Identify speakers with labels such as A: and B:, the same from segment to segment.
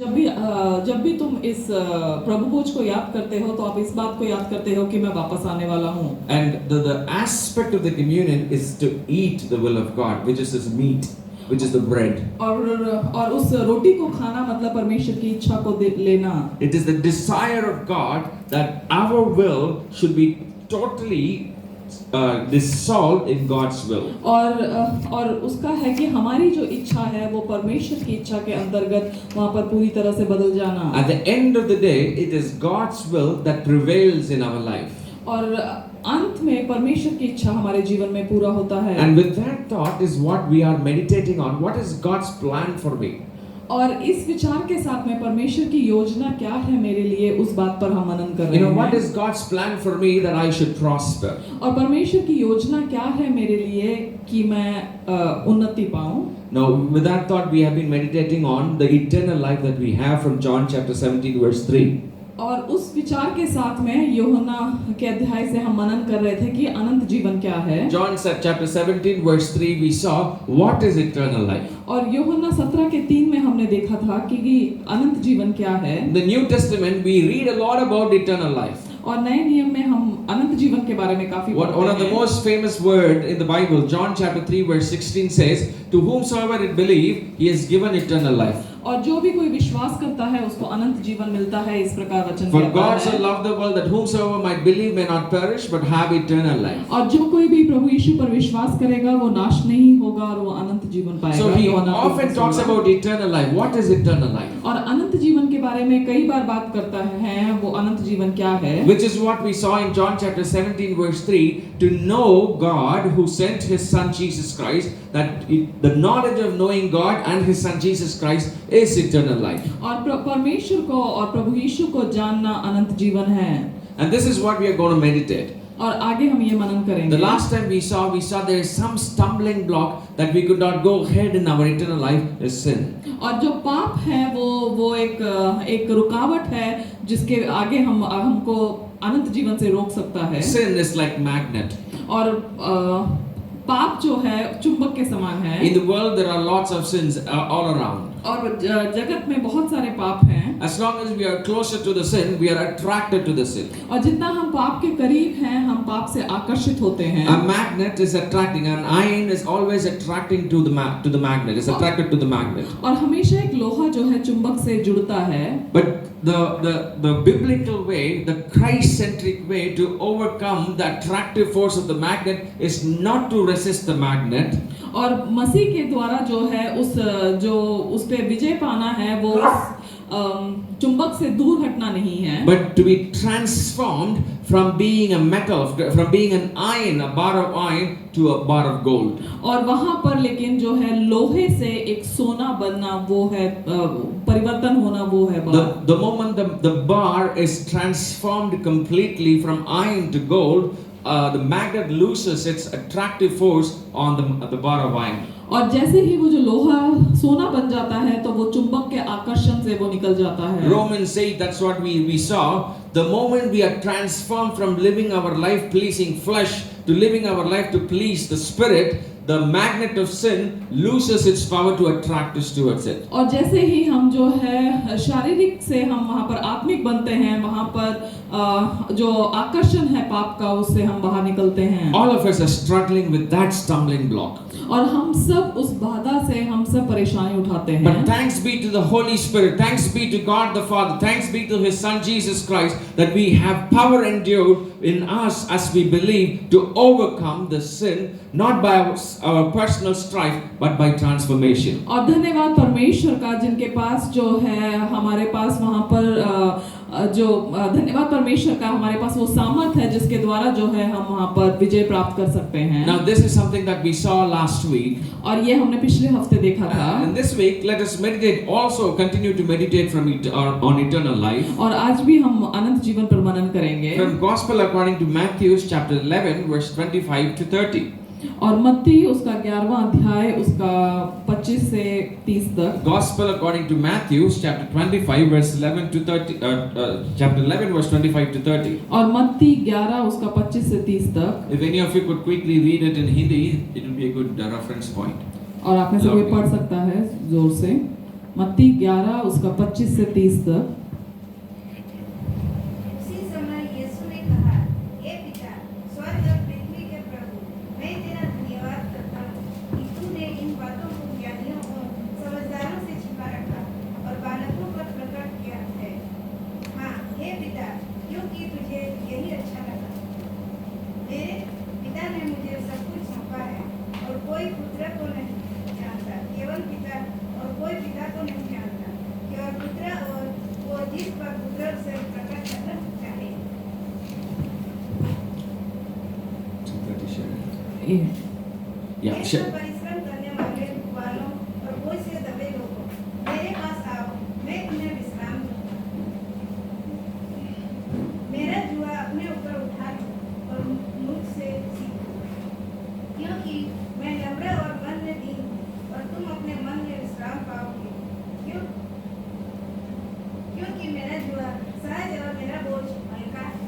A: जब भी तुम इस प्रभु भोज को याद करते हो तो आप इस बात को याद करते हो कि मैं वापस आने वाला हूँ।
B: And the aspect of the communion is to eat the will of God, which is His meat, which is the bread.
A: और उस रोटी को खाना मतलब परमेश्वर की इच्छा को लेना।
B: It is the desire of God that our will should be totally dissolved in God's will.
A: और उसका है कि हमारी जो इच्छा है वो परमेश्वर की इच्छा के अंतर्गत वहाँ पर पूरी तरह से बदल जाना।
B: At the end of the day, it is God's will that prevails in our life.
A: और अंत में परमेश्वर की इच्छा हमारे जीवन में पूरा होता है।
B: And with that thought is what we are meditating on. What is God's plan for me?
A: और इस विचार के साथ में परमेश्वर की योजना क्या है मेरे लिए, उस बात पर हम मनन कर रहे हैं।
B: What is God's plan for me that I should prosper?
A: और परमेश्वर की योजना क्या है मेरे लिए कि मैं उन्नति पाऊं।
B: Now, with that thought, we have been meditating on the eternal life that we have from John chapter 17, verse 3.
A: और उस विचार के साथ में यूहन्ना के अध्याय से हम मनन कर रहे थे कि अनंत जीवन क्या है।
B: John chapter 17, verse 3, we saw what is eternal life.
A: और यूहन्ना 17:3 में हमने देखा था कि अनंत जीवन क्या है।
B: In the New Testament, we read a lot about eternal life.
A: और नए नियम में हम अनंत जीवन के बारे में काफी पढ़ते हैं।
B: One of the most famous word in the Bible, John chapter 3, verse 16 says, "To whomsoever it believe, he is given eternal life."
A: और जो भी कोई विश्वास करता है उसको अनंत जीवन मिलता है, इस प्रकार वचन
B: For
A: कहता
B: God
A: है।
B: so loved the world that whomsoever might believe may not perish but have eternal life.
A: और जो कोई भी प्रभु यीशु पर विश्वास करेगा वो नाश नहीं होगा और वो अनंत जीवन पाएगा।
B: So he often talks about eternal life. What is eternal life?
A: और अनंत जीवन के बारे में कई बार बात करता है, वो अनंत जीवन क्या है।
B: Which is what we saw in John chapter 17 verse 3, to know God who sent his son Jesus Christ, that the knowledge of knowing God and his son Jesus Christ is eternal life.
A: और परमेश्वर को और प्रभु यीशु को जानना अनंत जीवन है।
B: And this is what we are going to meditate.
A: और आगे हम ये मनन करेंगे।
B: The last time we saw there is some stumbling block that we could not go ahead in our eternal life is sin.
A: और जो पाप है वो एक रुकावट है जिसके आगे हमको अनंत जीवन से रोक सकता है।
B: Sin is like magnet.
A: और पाप जो है चुंबक के समान है।
B: In the world there are lots of sins all around.
A: और जगत में बहुत सारे पाप हैं।
B: As long as we are closer to the sin, we are attracted to the sin.
A: और जितना हम पाप के करीब हैं, हम पाप से आकर्षित होते हैं।
B: A magnet is attracting, an iron is always attracting to the magnet. It's attracted to the magnet.
A: और हमेशा एक लोहा जो है चुंबक से जुड़ता है।
B: But the biblical way, the Christ-centric way to overcome the attractive force of the magnet is not to resist the magnet.
A: और मसीह के द्वारा जो है उस पे विजय पाना है, वो चुंबक से दूर हटना नहीं है।
B: But to be transformed from being a metal, from being an iron, a bar of iron, to a bar of gold.
A: और वहाँ पर लेकिन जो है लोहे से एक सोना बनना, वो है परिवर्तन होना, वो है बात।
B: The moment the bar is transformed completely from iron to gold, the magnet loses its attractive force on the bar of iron.
A: और जैसे ही वो जो लोहा सोना बन जाता है तो वो चुंबक के आकर्षण से वो निकल जाता है।
B: Romans 8, that's what we saw. The moment we are transformed from living our life pleasing flesh to living our life to please the spirit, the magnet of sin loses its power to attract us towards it.
A: और जैसे ही हम जो है शारीरिक से हम वहाँ पर आत्मिक बनते हैं, वहाँ पर जो आकर्षण है पाप का, उससे हम बाहर निकलते हैं।
B: All of us are struggling with that stumbling block.
A: और हम सब उस बाधा से हम सब परेशानी उठाते हैं।
B: But thanks be to the Holy Spirit, thanks be to God the Father, thanks be to His Son Jesus Christ that we have power endued in us as we believe to overcome the sin, not by our personal strife but by transformation.
A: और धन्यवाद परमेश्वर का जिनके पास जो है हमारे पास वहाँ पर धन्यवाद परमेश्वर का हमारे पास वो सामर्थ है जिसके द्वारा जो है हम वहाँ पर विजय प्राप्त कर सकते हैं।
B: Now this is something that we saw last week.
A: और ये हमने पिछले हफ्ते देखा था।
B: And this week let us meditate, also continue to meditate on eternal life.
A: और आज भी हम अनंत जीवन पर मनन करेंगे।
B: From Gospel according to Matthew chapter 11 verse 25 to 30.
A: और मत्ती उसका 11वां अध्याय उसका 25 से 30 तक।
B: Gospel according to Matthew chapter 25 verse 11 to 30, chapter 11 verse 25 to 30.
A: और मत्ती 11 उसका 25 से 30 तक।
B: If any of you could quickly read it in Hindi, it would be a good reference point.
A: और आप में से कोई पढ़ सकता है जोर से। मत्ती 11 उसका 25 से 30 तक।
C: उसी समय यीशु ने कहा, हे पिता, स्वर्ग और पृथ्वी के प्रभु, मैं तेरा धन्यवाद करता हूँ कि तूने इन बातों को ज्ञानियों और समझदारों से छिपा रखा और बालकों पर प्रकट किया है। हाँ, हे पिता, क्योंकि तुझे यही अच्छा लगा। मेरे पिता ने मुझे सब कुछ सौंपा है और कोई पुत्र को नहीं जानता, केवल पिता, और कोई पिता को नहीं जानता, केवल पुत्र और वो जिस पर पुत्र से प्रकट करना चाहे।
A: ये
B: Yeah,
C: ये
B: sure.
C: सब परिश्रम करने वालों और बोझ से दबे लोगों, मेरे पास आओ, मैं तुम्हें विश्राम दूंगा। मेरा जुआ अपने ऊपर उठा लो और मुझसे सीखो, क्योंकि मैं नम्र और मन में दीन हूँ, और तुम अपने मन में विश्राम पाओगे। क्योंकि मेरा जुआ सहज और मेरा बोझ हल्का है।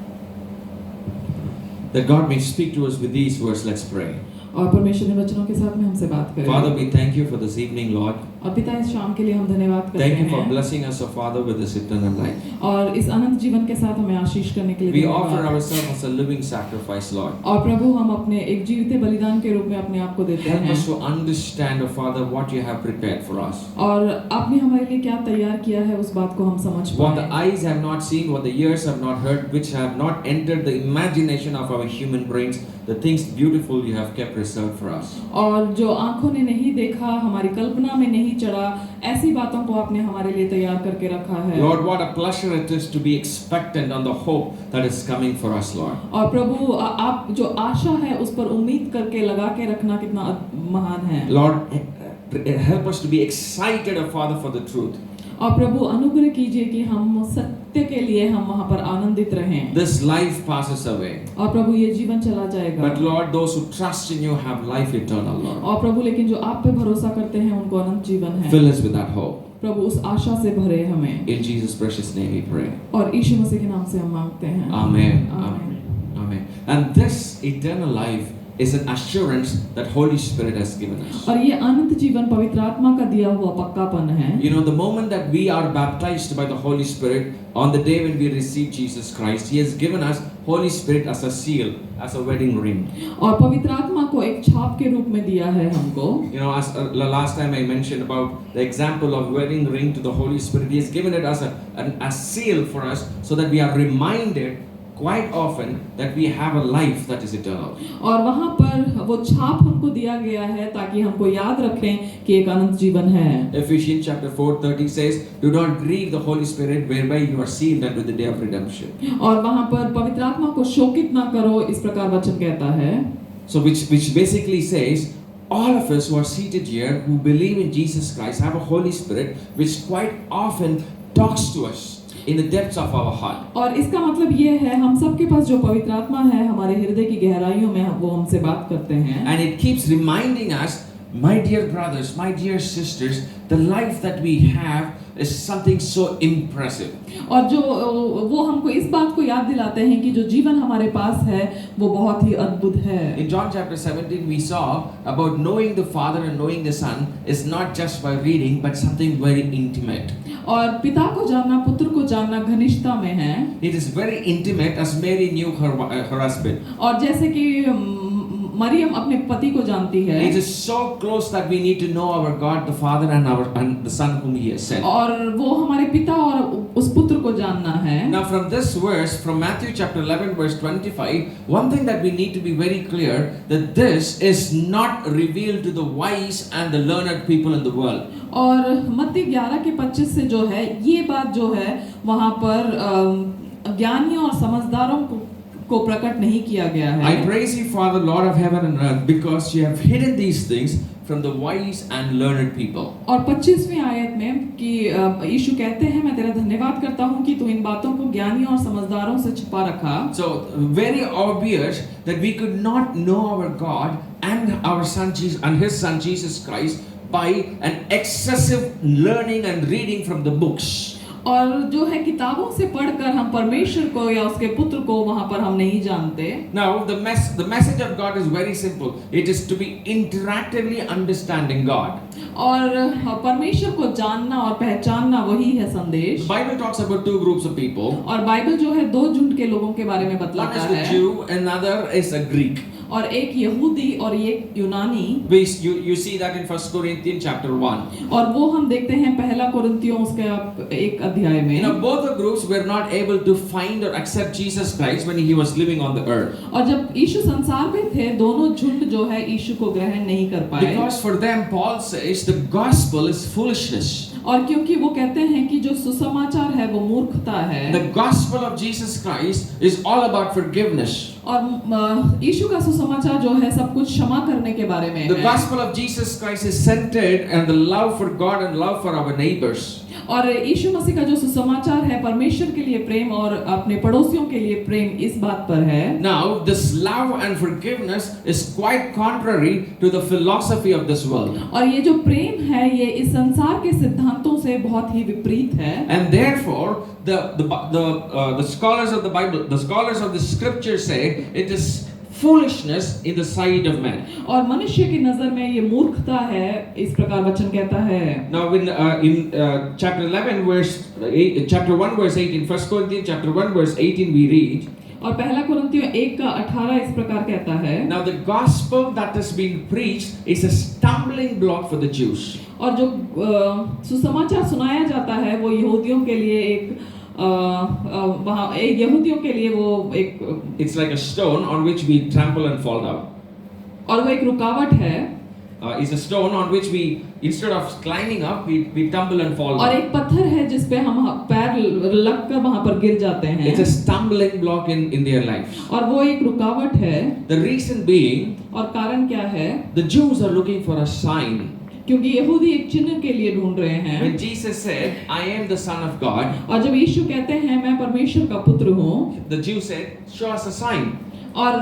B: That God may speak to us with these words, let's pray.
A: और परमेश्वर ने वचनों के साथ में हमसे बात करें।
B: Father, we thank you for this evening, Lord.
A: और पिता, इस शाम के लिए हम धन्यवाद करते
B: Thank you for
A: हैं
B: blessing us, O Father, with this eternal life.
A: और इस अनंत जीवन के साथ हमें आशीष करने के लिए
B: We
A: धन्यवाद।
B: offer ourselves as a living sacrifice, Lord.
A: और प्रभु, हम अपने एक जीवित बलिदान के रूप में अपने आप को देते
B: Help
A: हैं
B: us to understand, O Father, what you have prepared for us.
A: और आपने हमारे लिए क्या तैयार किया है उस बात को हम समझ
B: What the
A: पाएं।
B: eyes have not seen, what the ears have not heard, which have not entered the imagination of our human brains, the things beautiful you have kept reserved for us.
A: और जो आंखों ने नहीं देखा, हमारी कल्पना में नहीं चढ़ा, ऐसी बातों को आपने हमारे लिए तैयार करके रखा है।
B: Lord, what a pleasure it is to be expectant on the hope that is coming for us, Lord.
A: और प्रभु, आप जो आशा है उस पर उम्मीद करके लगा के रखना कितना महान है।
B: Lord, help us to be excited, O Father, for the truth.
A: और प्रभु, अनुग्रह कीजिए कि हम सत्य के लिए हम वहाँ पर आनंदित रहें।
B: This life passes away.
A: और प्रभु, ये जीवन चला जाएगा।
B: But Lord, those who trust in you have life eternal, Lord.
A: और प्रभु, लेकिन जो आप पे भरोसा करते हैं उनको अनंत जीवन है।
B: Fill us with that hope.
A: प्रभु, उस आशा से भरे हमें।
B: In Jesus' precious name we pray.
A: और यीशु मसीह के नाम से हम मांगते हैं।
B: Amen.
A: आमीन।
B: Amen. And this eternal life is an assurance that Holy Spirit has given us.
A: और ये अनंत जीवन पवित्र आत्मा का दिया हुआ पक्कापन है।
B: You know, the moment that we are baptized by the Holy Spirit, on the day when we receive Jesus Christ, He has given us Holy Spirit as a seal, as a wedding ring.
A: और पवित्र आत्मा को एक छाप के रूप में दिया है हमको।
B: You know, as the last time I mentioned about the example of wedding ring to the Holy Spirit, He has given it as a seal for us, so that we are reminded quite often that we have a life that is eternal.
A: और वहाँ पर वो छाप हमको दिया गया है ताकि हमको याद रखें कि एक अनंत जीवन है।
B: Ephesians chapter 4:30 says, "Do not grieve the Holy Spirit, whereby you are sealed unto the day of redemption."
A: और वहाँ पर पवित्र आत्मा को शोकित ना करो, इस प्रकार वचन कहता है।
B: So which basically says, all of us who are seated here who believe in Jesus Christ have a Holy Spirit which quite often talks to us in the depths of our heart.
A: और इसका मतलब ये है, हम सबके पास जो पवित्र आत्मा है हमारे हृदय की गहराइयों में वो हमसे बात करते हैं।
B: And it keeps reminding us, my dear brothers, my dear sisters, the life that we have is something so impressive.
A: और जो वो हमको इस बात को याद दिलाते हैं कि जो जीवन हमारे पास है वो बहुत ही अद्भुत है।
B: In John chapter 17 we saw about knowing the Father and knowing the Son is not just by reading but something very intimate.
A: और पिता को जानना, पुत्र को जानना घनिष्ठता में है।
B: It is very intimate as Mary knew her husband.
A: और जैसे कि मरियम अपने पति को जानती है।
B: It is so close that we need to know our God the Father and the Son whom He has sent.
A: और वो हमारे पिता और उस पुत्र को जानना है।
B: Now from this verse, from Matthew chapter 11 verse 25, one thing that we need to be very clear, that this is not revealed to the wise and the learned people in the world.
A: और मत्ती 11 के 25 से जो है ये बात जो है वहाँ पर ज्ञानियों और समझदारों को प्रकट नहीं किया गया है।
B: I praise you, Father, Lord of heaven and earth, because you have hidden these things from the wise and learned people.
A: और 25वीं आयत में कि यीशु कहते हैं, मैं तेरा धन्यवाद करता हूँ कि तू इन बातों को ज्ञानियों और समझदारों से छिपा रखा।
B: So very obvious that we could not know our God and our Son Jesus and His Son Jesus Christ by an excessive learning and reading from the books.
A: और जो है किताबों से पढ़कर हम परमेश्वर को या उसके पुत्र को वहां पर हम नहीं जानते।
B: Now, the message of God is very simple. It is to be interactively understanding God.
A: और परमेश्वर को जानना और पहचानना वही है संदेश।
B: The Bible talks about two groups of people.
A: और बाइबल जो है दो झुंड के लोगों के बारे में
B: One
A: बतलाता
B: is the
A: है,
B: Jew, another is a Greek.
A: और एक यहूदी और एक यूनानी।
B: You see that in 1 Corinthians chapter 1.
A: और वो हम देखते हैं पहला कोरिन्थियों उसका एक अध्याय में।
B: You know, both the groups were not able to find or accept Jesus Christ when he was living on the earth.
A: और जब यीशु संसार में थे, दोनों झुंड जो है यीशु को ग्रहण नहीं कर पाए।
B: Because for them, Paul says the gospel is foolishness.
A: और क्योंकि वो कहते हैं कि जो सुसमाचार है वो मूर्खता है।
B: The gospel of Jesus Christ is all about forgiveness.
A: और यीशु का सुसमाचार जो है सब कुछ क्षमा करने के बारे में
B: The
A: है।
B: gospel of Jesus Christ is centered on the love for God and love for our neighbors.
A: और यीशु मसीह का जो सुसमाचार है परमेश्वर के लिए प्रेम और अपने पड़ोसियों के लिए प्रेम इस बात पर है।
B: Now, this love and forgiveness is quite contrary to the philosophy of this world.
A: और ये जो प्रेम है ये इस संसार के सिद्धांतों से बहुत ही विपरीत है।
B: And therefore, the scholars of the Bible, the scholars of the Scripture say it is foolishness in the sight of man.
A: और मनुष्य की नजर में ये मूर्खता है, इस प्रकार वचन कहता है।
B: Now, in chapter 11, chapter 1, verse 18, 1 Corinthians chapter 1, verse 18, we read.
A: और पहला कोरिन्थियों 1:18 इस प्रकार कहता है।
B: Now, the gospel that has been preached is a stumbling block for the Jews.
A: और जो सुसमाचार सुनाया जाता है वो यहूदियों के लिए एक यहूदियों के लिए वो एक
B: It's like a stone on which we trample and fall down.
A: और वो एक रुकावट है।
B: It's a stone on which we, instead of climbing up, we tumble and fall
A: और
B: down.
A: एक पत्थर है जिस पे हम पैर लगकर वहां पर गिर जाते हैं।
B: It's a stumbling block in their lives.
A: और वो एक रुकावट है।
B: The reason being,
A: और कारण क्या है?
B: the Jews are looking for a sign.
A: क्योंकि यहूदी एक चिन्ह के लिए ढूंढ रहे हैं।
B: When Jesus said, "I am the Son of God,"
A: और जब यीशु कहते हैं मैं परमेश्वर का पुत्र हूँ,
B: the Jews said, "Show us a sign."
A: और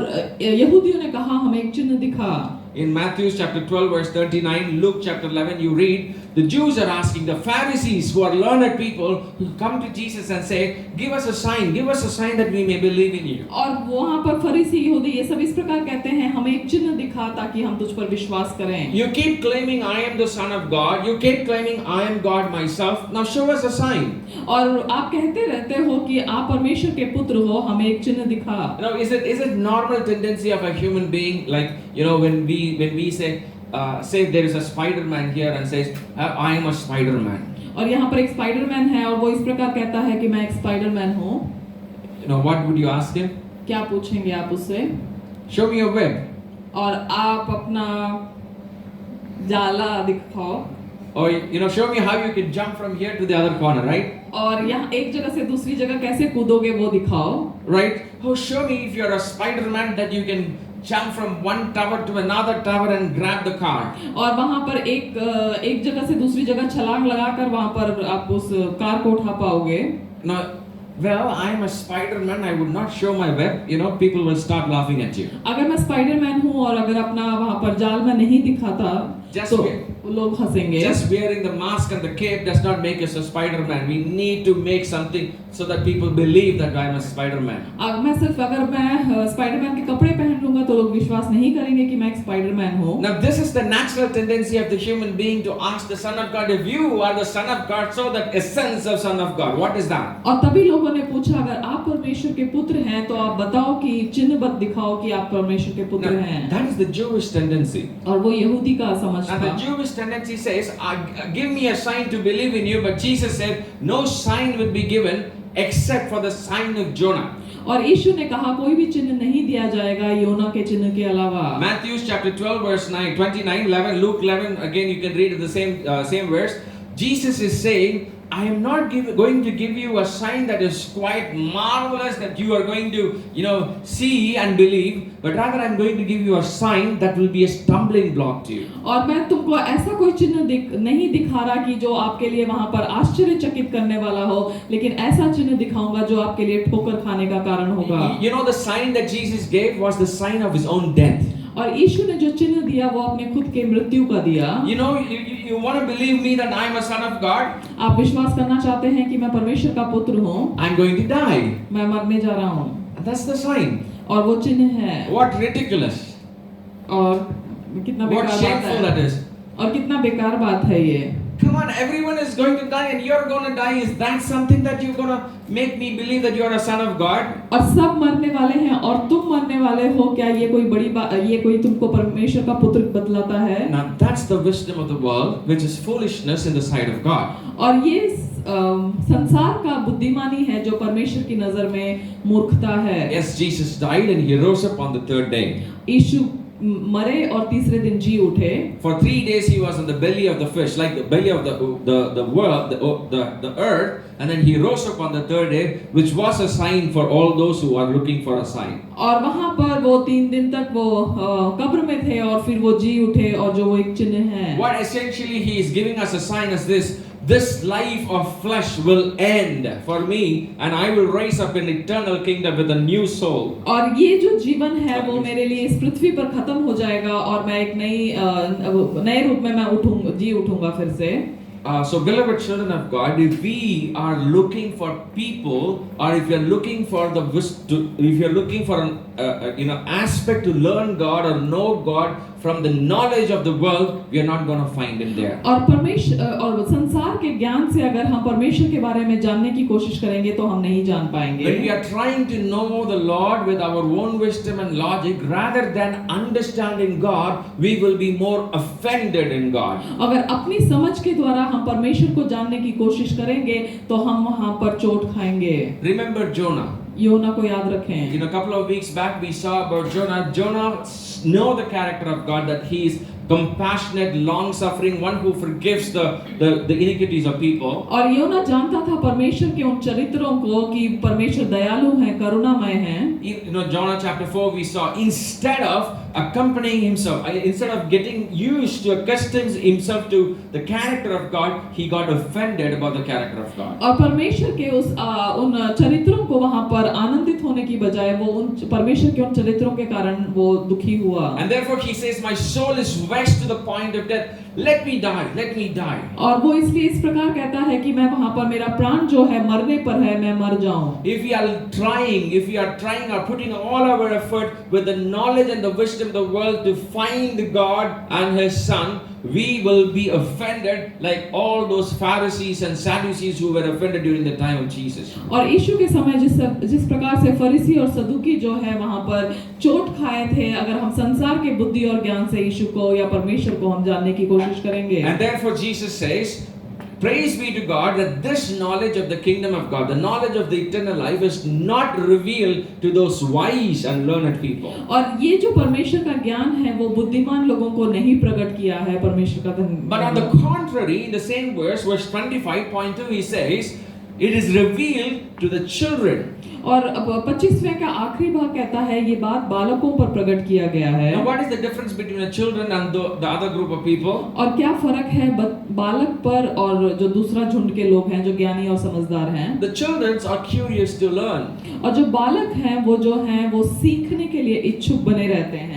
A: यहूदियों ने कहा हमें एक चिन्ह दिखा।
B: In Matthew chapter 12 verse 39, Luke chapter 11, you read, the Jews are asking the Pharisees, who are learned people, who come to Jesus and say, give us a sign that we may believe in you.
A: और वहाँ पर फरीसी यहूदी ये सब इस प्रकार कहते हैं हमें एक चिन्ह दिखा ताकि हम तुझ पर विश्वास करें।
B: You keep claiming I am the Son of God, you keep claiming I am God myself, now show us a sign.
A: और आप कहते रहते हो कि आप परमेश्वर के पुत्र हो, हमें एक चिन्ह दिखा।
B: You know, is it normal tendency of a human being, like, you know, when we say there is a Spider-Man here and says I am a Spider-Man.
A: और यहाँ पर एक स्पाइडरमैन है और वो इस प्रकार कहता है कि मैं एक स्पाइडरमैन हूँ।
B: You know, what would you ask him?
A: क्या पूछेंगे आप उससे?
B: Show me your web.
A: और आप अपना जाला दिखाओ।
B: Or, you know, show me how you can jump from here to the other corner, right?
A: और यहाँ एक जगह से दूसरी जगह कैसे कूदोगे वो दिखाओ।
B: Right? Oh, show me if you're a Spider-Man that you can jump from one tower to another tower and grab the car.
A: और वहाँ पर एक जगह से दूसरी जगह छलांग लगाकर वहाँ पर आप उस कार को उठा पाओगे।
B: No, well, I am a Spider-Man. I would not show my web. You know, people will start laughing at you.
A: अगर मैं स्पाइडरमैन हूँ और अगर अपना वहाँ पर जाल में नहीं दिखाता
B: Just
A: तो
B: wait.
A: लोग हंसेंगे।
B: Just wearing the mask and the cape does not make us a Spider-Man. We need to make something so that people believe that I am a Spider-Man.
A: मैं सिर्फ अगर मैं स्पाइडरमैन के कपड़े पहन लूंगा तो लोग विश्वास नहीं करेंगे कि मैं एक स्पाइडरमैन हूँ।
B: Now, this is the natural tendency of the human being to ask the Son of God, if you are the Son of God, so that essence of Son of God. What is that?
A: और तभी लोगों ने पूछा अगर आप परमेश्वर के पुत्र हैं तो आप बताओ कि चिन्ह बत दिखाओ कि आप परमेश्वर के पुत्र
B: Now,
A: हैं।
B: that is the Jewish tendency.
A: और वो यहूदी का समझ
B: And the
A: था।
B: Jewish tendency says, give me a sign to believe in you. But Jesus said, no sign will be given except for the sign of Jonah.
A: और यीशु ने कहा कोई भी चिन्ह नहीं दिया जाएगा योना के चिन्ह के अलावा।
B: Matthew chapter 12 verse 9, 29, 11, Luke 11, again you can read it the same verse. Jesus is saying, I am not going to give you a sign that is quite marvelous that you are going to, see and believe, but rather I am going to give you a sign that will be a stumbling block to you.
A: और मैं तुमको ऐसा कोई चिन्ह नहीं दिखा रहा कि जो आपके लिए वहां पर आश्चर्यचकित करने वाला हो, लेकिन ऐसा चिन्ह दिखाऊंगा जो आपके लिए ठोकर खाने का कारण होगा।
B: You know, the sign that Jesus gave was the sign of his own death.
A: और यीशु ने जो चिन्ह दिया वो अपने खुद के मृत्यु का दिया।
B: You know, you want to believe me that I am a son of God?
A: आप विश्वास करना चाहते हैं कि मैं परमेश्वर का पुत्र हूँ?
B: I'm going to die.
A: मैं मरने जा रहा हूँ।
B: And that's the sign.
A: और वो चिन्ह है।
B: What ridiculous.
A: और कितना
B: What
A: बेकार बात
B: shameful that
A: है।
B: is.
A: और कितना बेकार बात है ये।
B: Come on, everyone is going to die and you're going to die. Is that something that you're going to make me believe that you're a son of God?
A: और सब मरने वाले हैं और तुम मरने वाले हो, क्या ये कोई बड़ी बात, ये कोई तुमको परमेश्वर का पुत्र बतलाता है?
B: Now that's the wisdom of the world, which is foolishness in the sight of God.
A: और ये संसार का बुद्धिमानी है जो परमेश्वर की नजर में मूर्खता है।
B: Yes, Jesus died and he rose up on the third day.
A: यीशु मरे और तीसरे दिन जी उठे।
B: For 3 days he was in the belly of the fish, like the belly of the world, the earth, and then he rose up on the third day, which was a sign for all those who are looking for a sign.
A: और वहां पर वो 3 दिन तक वो कब्र में थे और फिर वो जी उठे और जो वो एक चिन्ह है।
B: What essentially he is giving us a sign is this life of flesh will end for me and I will rise up in eternal kingdom with a new soul.
A: और ये जो जीवन है वो मेरे लिए इस पृथ्वी पर खत्म हो जाएगा और मैं एक नए रूप में मैं उठूंगा फिर से।
B: So beloved children of God, if we are looking for people, or if you are looking for if you are looking for an aspect to learn God or know God from the knowledge of the world, we are not going to find Him there.
A: और परमेश्वर और संसार के ज्ञान से अगर हम परमेश्वर के बारे में जानने की कोशिश करेंगे तो हम नहीं जान पाएंगे।
B: When we are trying to know the Lord with our own wisdom and logic, rather than understanding God, we will be more offended in God.
A: अगर अपनी समझ के द्वारा हम परमेश्वर को जानने की कोशिश करेंगे तो हम वहां पर चोट खाएंगे।
B: Remember Jonah.
A: योना को याद रखें।
B: A couple of weeks back we saw about Jonah. Jonah know the character of God, that he is compassionate, long-suffering, one who forgives the iniquities of people.
A: और योना जानता था परमेश्वर के उन चरित्रों को कि परमेश्वर दयालु हैं, करुणामय हैं।
B: Jonah chapter 4 we saw, instead of accompanying himself, instead of getting used to accustom himself to the character of God, he got offended about the character of God.
A: और परमेश्वर के उन चरित्रों को वहां पर आनंदित होने की बजाय वो उन परमेश्वर के उन चरित्रों के कारण वो दुखी हुआ।
B: And therefore he says, my soul is vexed to the point of death. Let me die, let me die.
A: और वो इसलिए इस प्रकार कहता है कि मैं वहां पर मेरा प्राण जो है मरने पर है, मैं मर जाऊं।
B: If we are trying or putting all our effort with the knowledge and the wisdom of the world to find God and His Son, we will be offended like all those Pharisees and Sadducees who were offended during the time of Jesus.
A: और यीशु के समय जिस प्रकार से फरीसी और सदुकी जो है वहां पर चोट खाए थे, अगर हम संसार के बुद्धि और ज्ञान से यीशु को या परमेश्वर को हम जानने की कोशिश करेंगे।
B: And therefore Jesus says, praise be to God that this knowledge of the kingdom of God, the knowledge of the eternal life, is not revealed to those wise and learned people.
A: और ये जो परमेश्वर का ज्ञान है वो बुद्धिमान लोगों को नहीं प्रकट किया है परमेश्वर का धन।
B: But on the contrary, in the same verse 25.2, he says, it is revealed to the children.
A: और 25वें का आखिरी भाग कहता है ये बात बालकों पर प्रकट किया गया है।
B: Now what is the difference between the children and the other group of people?
A: और क्या फर्क है बालक पर और जो दूसरा झुंड के लोग हैं जो ज्ञानी और समझदार हैं?
B: The children are curious to learn.
A: और जो बालक हैं वो जो हैं वो सीखने के लिए इच्छुक बने रहते हैं।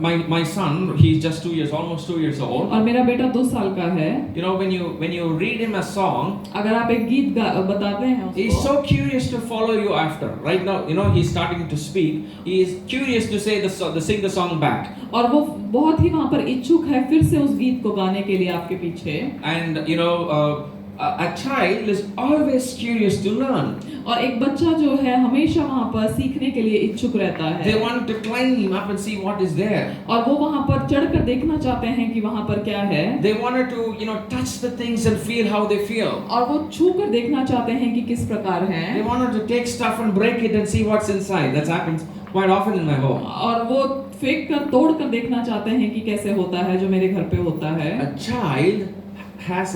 B: When my son, he's just 2 years, almost 2 years old.
A: और मेरा बेटा 2 साल का है।
B: When you read him a song,
A: अगर आप एक गीत बताते हैं उसको,
B: he's so curious to follow you after. Right now, he's starting to speak. He is curious to sing the song back.
A: और वो बहुत ही वहाँ पर इच्छुक है फिर से उस गीत को गाने के लिए आपके पीछे।
B: And a child is always curious to learn.
A: और एक बच्चा जो है हमेशा वहाँ पर सीखने के लिए इच्छुक रहता है।
B: They want to climb up and see what is there.
A: और वो वहाँ पर चढ़कर देखना चाहते हैं कि वहाँ पर क्या है।
B: They wanted to touch the things and feel how they feel.
A: और वो छूकर देखना चाहते हैं कि किस प्रकार है।
B: They wanted to take stuff and break it and see what's inside. That happens quite often in my home.
A: और वो फेंक कर तोड़ कर देखना चाहते हैं कि कैसे होता है जो मेरे घर पे होता है।
B: A child has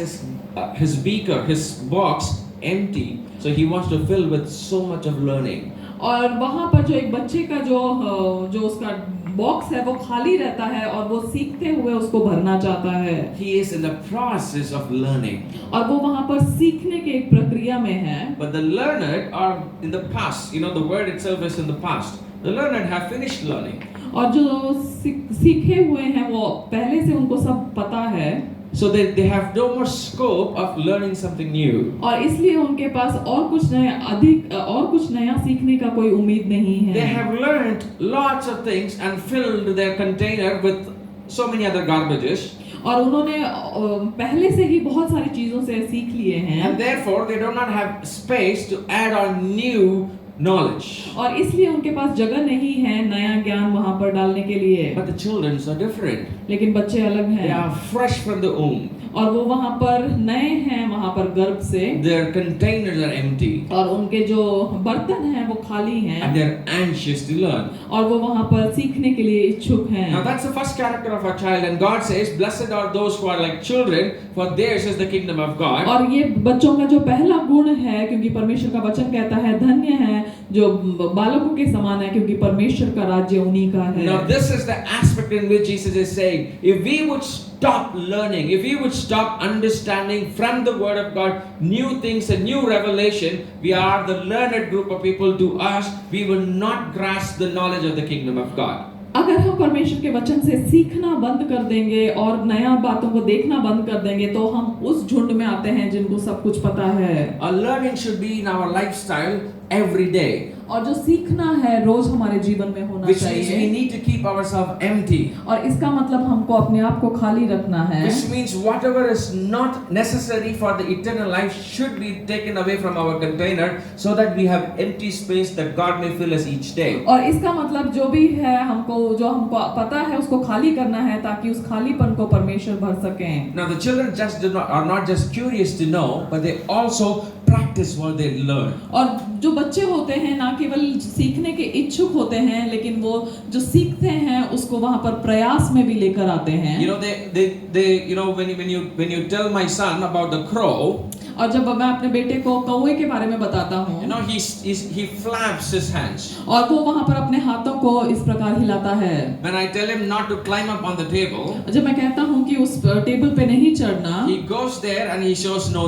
B: his beaker, his box empty, so he wants to fill with so much of learning.
A: और वहाँ पर जो एक बच्चे का जो उसका बॉक्स है वो खाली रहता है और वो सीखते हुए उसको भरना चाहता है।
B: He is in the process of learning.
A: और वो वहाँ पर सीखने के एक प्रक्रिया में है।
B: But the learned are in the past. The word itself is in the past. The learned have finished learning.
A: और जो सीखे हुए हैं वो पहले से उनको सब पता है,
B: So they have no more scope of learning something new.
A: और इसलिए उनके पास और कुछ नया सीखने का कोई उम्मीद नहीं है।
B: They have learned lots of things and filled their container with so many other garbages.
A: और उन्होंने पहले से ही बहुत सारी चीजों से सीख लिए हैं,
B: And therefore they do not have space to add on new knowledge.
A: और इसलिए उनके पास जगह नहीं है नया ज्ञान वहां पर डालने के लिए।
B: But the children are different.
A: लेकिन बच्चे अलग
B: They
A: हैं,
B: are fresh from the womb.
A: और वो वहां पर नए हैं वहां पर गर्भ से,
B: Their containers are empty.
A: और उनके जो बर्तन हैं वो खाली
B: And
A: हैं,
B: they're anxious to learn.
A: और वो वहां पर सीखने के लिए इच्छुक
B: Now
A: हैं।
B: that's the first character of a child. And God says, blessed are those who are like children, for theirs is the kingdom of God.
A: और ये बच्चों का जो पहला गुण है, क्योंकि परमेश्वर का वचन कहता है धन्य है जो बालकों के समान है, क्योंकि परमेश्वर का राज्य उन्हीं का है।
B: Now this is the aspect in which Jesus is saying, if we would stop learning, if we would stop understanding from the word of God new things and new revelation, we are the learned group of people. To us, we will not grasp the knowledge of the kingdom of God.
A: अगर हम परमेश्वर के वचन से सीखना बंद कर देंगे और नया बातों को देखना बंद कर देंगे, तो हम उस झुंड में आते हैं जिनको सब कुछ पता है।
B: Our learning should be in our lifestyle every day,
A: और जो सीखना है रोज हमारे जीवन में होना
B: which means we
A: चाहिए,
B: need to keep ourselves empty.
A: और इसका मतलब हमको अपने आप को खाली रखना है,
B: Which means whatever is not necessary for the eternal life should be taken away from our container, so that we have empty space that God may fill us each day.
A: और इसका मतलब जो भी है जो हमको पता है उसको खाली करना है, ताकि उस खालीपन को परमेश्वर भर सकें।
B: Now the children are not just curious to know, but they also practice what they learn.
A: और जो बच्चे होते हैं ना केवल सीखने के इच्छुक होते हैं, लेकिन वो जो सीखते हैं उसको वहां पर प्रयास में भी लेकर आते हैं।
B: You know, they you know, when you tell my son about the crow,
A: और जब मैं अपने बेटे को कौवे के बारे में बताता
B: you
A: हूँ,
B: know, he flaps his hands.
A: और वो वहां पर अपने हाथों को इस प्रकार हिलाता है।
B: When I tell him not to climb up on the table,
A: जब मैं कहता हूँ कि उस टेबल पे नहीं चढ़ना,
B: he goes there and he shows no.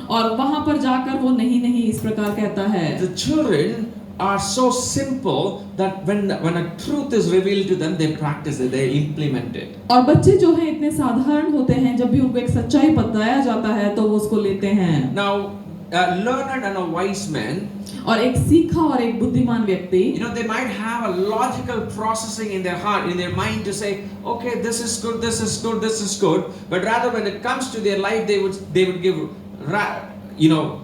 A: और वहां पर जाकर वो नहीं इस प्रकार कहता है।
B: The children are so simple that when a truth is revealed to them, they practice it, they implement it.
A: और बच्चे जो हैं इतने साधारण होते हैं, जब भी उनको एक सच्चाई बताया जाता है तो वो उसको लेते हैं।
B: Now, a learned and a wise man,
A: और एक सीखा और एक बुद्धिमान व्यक्ति,
B: you know, they might have a logical processing in their heart, in their mind, to say, okay, this is good, this is good, this is good. But rather, when it comes to their life, they would give, you know,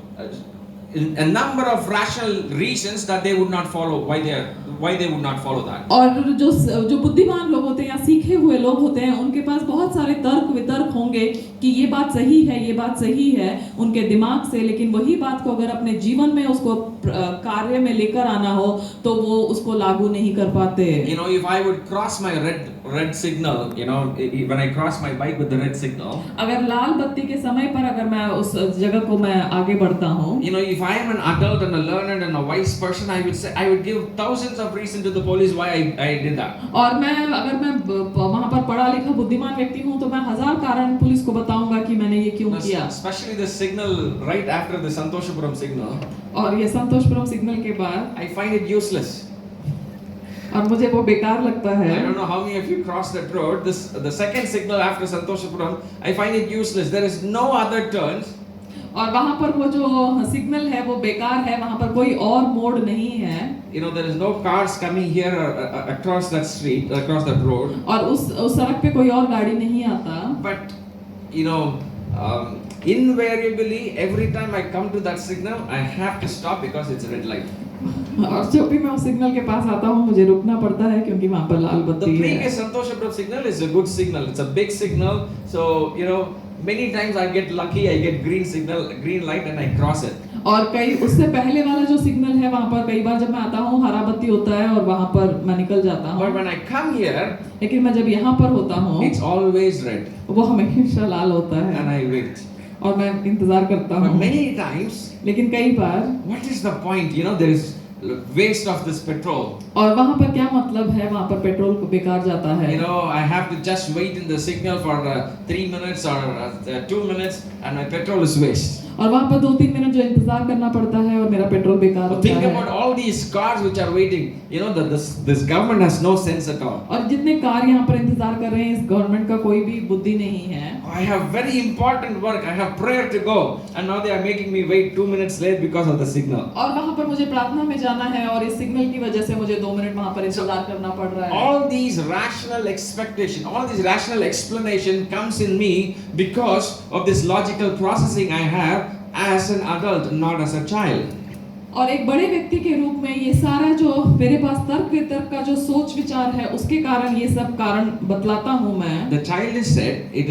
B: a number of rational reasons that they would not follow. Why they would not follow that.
A: और जो बुद्धिमान लोग होते हैं या सीखे हुए लोग होते हैं, उनके पास बहुत सारे तर्क वितर्क होंगे कि ये बात सही है, ये बात सही है उनके दिमाग से, लेकिन वही बात को अगर अपने जीवन में उसको कार्य में लेकर आना हो तो वो उसको लागू नहीं कर पाते।
B: You know, if I would cross my red signal, you know, when I cross my bike with the red signal,
A: अगर लाल बत्ती के समय पर अगर मैं उस जगह को मैं आगे बढ़ता हूँ,
B: you know, if I am an adult and a learned and a wise person, I would give thousands of reasons to the police why I did that.
A: और अगर मैं वहाँ पर पढ़ा लिखा बुद्धिमान व्यक्ति हूँ तो मैं 1000 कारण पुलिस को बताऊंगा कि मैंने ये क्यों किया।
B: Especially the signal right after the Santoshapuram signal.
A: और ये संतोषपुरम सिग्नल के बाद
B: I find it useless.
A: और मुझे वो बेकार लगता है।
B: I don't know how many of you crossed that road. The second signal after Santoshapuram, I find it useless. There is no other turns.
A: और वहाँ पर वो जो सिग्नल है वो बेकार है, वहाँ पर कोई और मोड़ नहीं है।
B: You know, there is no cars coming here across that street, across that road.
A: और उस सड़क पे कोई और गाड़ी नहीं आता।
B: But you know, invariably every time I come to that signal, I have to stop because it's a red light.
A: और जब भी मैं उस सिग्नल के पास आता हूँ मुझे रुकना पड़ता है क्योंकि वहाँ पर लाल
B: The
A: बत्ती है।
B: previous Santoshapuram signal is a good signal. It's a big signal. So you know, many times I get lucky. I get green light, and I cross it.
A: और कई उससे पहले वाला जो सिग्नल है वहाँ पर कई बार जब मैं आता हूँ हरा बत्ती होता है और वहाँ पर मैं निकल जाता हूँ।
B: But when I come here,
A: लेकिन मैं जब यहाँ पर होता हूँ
B: it's always red,
A: वो हमेशा लाल होता है
B: and I wait.
A: और मैं इंतजार करता
B: But
A: हूँ।
B: many times,
A: लेकिन कई बार
B: what is the point? You know, there is waste of this petrol.
A: और वहाँ पर क्या मतलब है, वहाँ पर पेट्रोल को बेकार जाता है।
B: You know, I have to just wait in the signal for 3 minutes or 2 minutes, and my petrol is waste.
A: और वहाँ पर 2-3 मिनट जो इंतजार करना पड़ता है और मेरा मेरा पेट्रोल बेकार हो
B: Think
A: गया
B: about
A: है।
B: all these cars which are waiting. You know that this government has no sense at all.
A: और जितने कार यहाँ पर इंतजार कर रहे हैं, इस गवर्नमेंट का कोई भी बुद्धि नहीं है।
B: I have very important work. I have prayer to go, and now they are making me wait 2 minutes late because of the signal.
A: और वहाँ पर मुझे प्रार्थना में जाना है और इस सिग्नल की वजह से मुझे 2 मिनट वहाँ पर इंतजार करना पड़ रहा है।
B: All these rational expectation, all this rational explanation comes in me because of this logical processing I have as an adult, not as a child.
A: और एक बड़े व्यक्ति के रूप में ये सारा जो मेरे पास तर्क वितर्क का जो सोच विचार है, उसके कारण ये सब कारण बतलाता हूँ मैं।
B: The child is said, it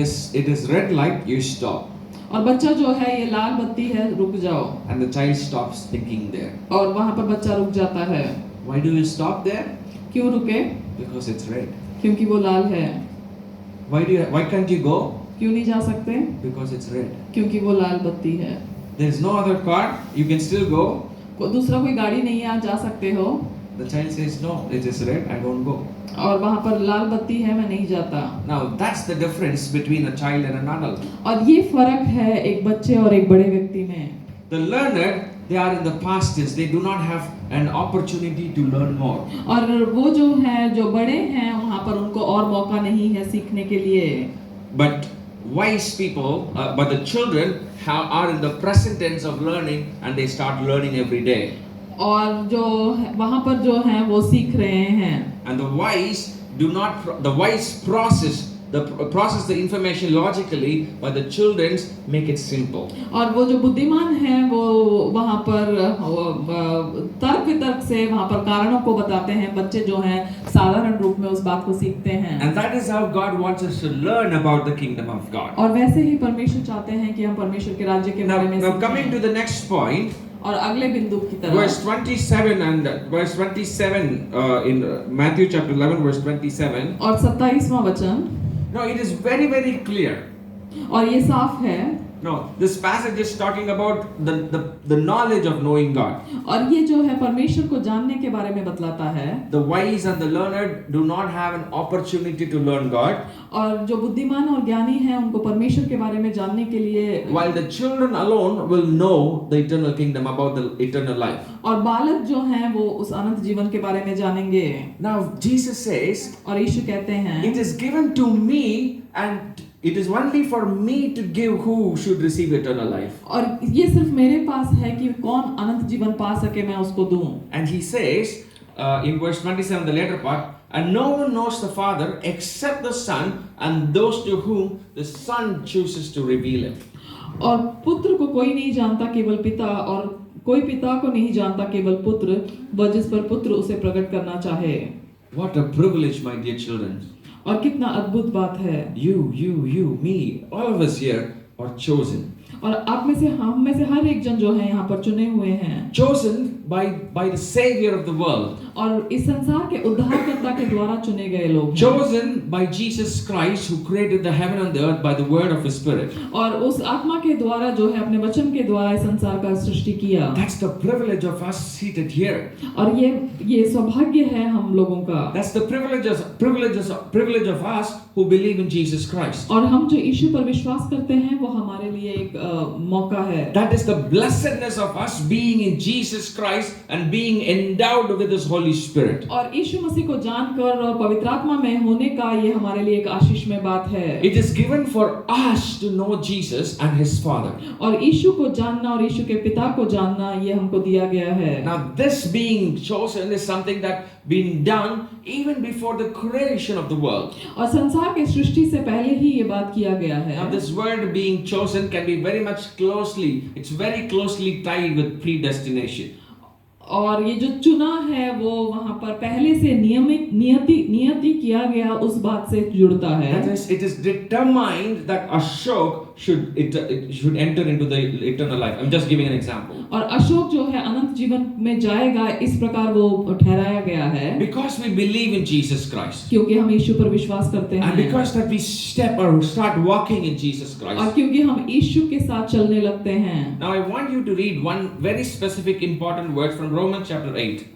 B: is red light, you stop.
A: और बच्चा जो है, ये लाल बत्ती है, रुक जाओ।
B: And the child stops thinking there.
A: और वहाँ पर बच्चा रुक जाता है।
B: Why do you stop there?
A: क्यों रुके?
B: Because it's red.
A: क्योंकि वो लाल है।
B: Why can't you go?
A: क्यों नहीं जा सकते?
B: Because it's red.
A: क्योंकि वो लाल बत्ती है।
B: There is no other car, you can still go.
A: दूसरा कोई गाड़ी नहीं है, आप जा सकते हो।
B: The child says, no, it is red, I won't go.
A: और वहाँ पर लाल बत्ती है, मैं नहीं जाता।
B: Now that's the difference between a child and an adult.
A: और ये फर्क है एक बच्चे और एक बड़े व्यक्ति में।
B: The learner, they are in the past tense, they do not have an opportunity to learn more.
A: और वो जो है, जो बड़े हैं, वहाँ पर उनको और मौका नहीं है सीखने के लिए।
B: But wise people, but the children are in the present tense of learning and they start learning every day.
A: और जो वहाँ पर जो हैं वो सीख रहे हैं।
B: And the wise process the information logically, but the children make it simple.
A: और वो जो बुद्धिमान हैं वो वहाँ पर तर्क वितर्क से वहाँ पर कारणों को बताते हैं, बच्चे जो हैं साधारण रूप में उस बात को सीखते हैं।
B: And that is how God wants us to learn about the kingdom of God.
A: और वैसे ही परमेश्वर चाहते हैं कि हम परमेश्वर के राज्य के बारे में
B: Now
A: सीखें।
B: coming to the next point,
A: और अगले बिंदु की
B: verse
A: तरफ
B: 27 and verse 27 in Matthew chapter 11 verse 27.
A: और 27वां वचन,
B: No, it is very, very clear.
A: और ये साफ है।
B: No, this passage is talking about the knowledge of knowing God.
A: और ये जो है परमेश्वर को जानने के बारे में बतलाता है।
B: The wise and the learned do not have an opportunity to learn God,
A: और जो बुद्धिमान और ज्ञानी हैं उनको परमेश्वर के बारे में जानने के लिए,
B: while the children alone will know the eternal kingdom, about the eternal life.
A: और बालक जो हैं वो उस अनंत जीवन के बारे में जानेंगे।
B: Now Jesus says,
A: और यीशु कहते हैं,
B: it is given to me and it is only for me to give who should receive eternal life.
A: और ये सिर्फ मेरे पास है कि कौन अनंत जीवन पा सके, मैं उसको दूं।
B: And he says in verse 27, the later part, and no one knows the Father except the Son and those to whom the Son chooses to reveal him.
A: और पुत्र को कोई नहीं जानता केवल पिता, और कोई पिता को नहीं जानता केवल पुत्र, वह जिस पर पुत्र उसे प्रकट करना चाहे।
B: What a privilege, my dear children.
A: और कितना अद्भुत बात है।
B: You, me, all of us here are chosen.
A: और आप में से, हम में से हर एक जन जो है यहाँ पर चुने हुए हैं।
B: Chosen by the Savior of the world.
A: और इस संसार के उद्धारकर्ता के द्वारा चुने गए लोग हैं।
B: Chosen by Jesus Christ, who created the heaven and the earth by the word of His Spirit.
A: और उस आत्मा के द्वारा जो है अपने वचन के द्वारा इस संसार का सृष्टि किया।
B: That's the privilege of us seated here.
A: और ये सौभाग्य है हम लोगों का।
B: That's the privilege of us who believe in Jesus Christ.
A: और हम जो यीशु पर विश्वास करते हैं वो हमारे लिए एक मौका है।
B: That is the blessedness of us being in Jesus Christ and being endowed with His Holy Spirit.
A: और यीशु मसीह को जानकर और पवित्र आत्मा में होने का ये हमारे लिए एक आशीषमय बात है।
B: It is given for us to know Jesus and His Father.
A: और यीशु को जानना और यीशु के पिता को जानना ये हमको दिया गया है।
B: Now this being chosen is something that been done even before the creation of the world.
A: और संसार के सृष्टि से पहले ही ये बात किया गया है।
B: Now this word being chosen can be very closely tied with predestination.
A: और ये जो चुना है वो वहाँ पर पहले से नियति किया गया उस बात से जुड़ता है।
B: That is, it is determined that Ashok should enter into the eternal life. I'm just giving an example.
A: और अशोक जो है अनंत जीवन में जाएगा, इस प्रकार वो ठहराया गया है।
B: Because we believe in Jesus Christ.
A: क्योंकि हम यीशु पर विश्वास करते हैं।
B: And because that we start walking in Jesus Christ.
A: और क्योंकि हम यीशु के साथ चलने लगते हैं।
B: Now I want you to read one very specific important word from Romans chapter 8.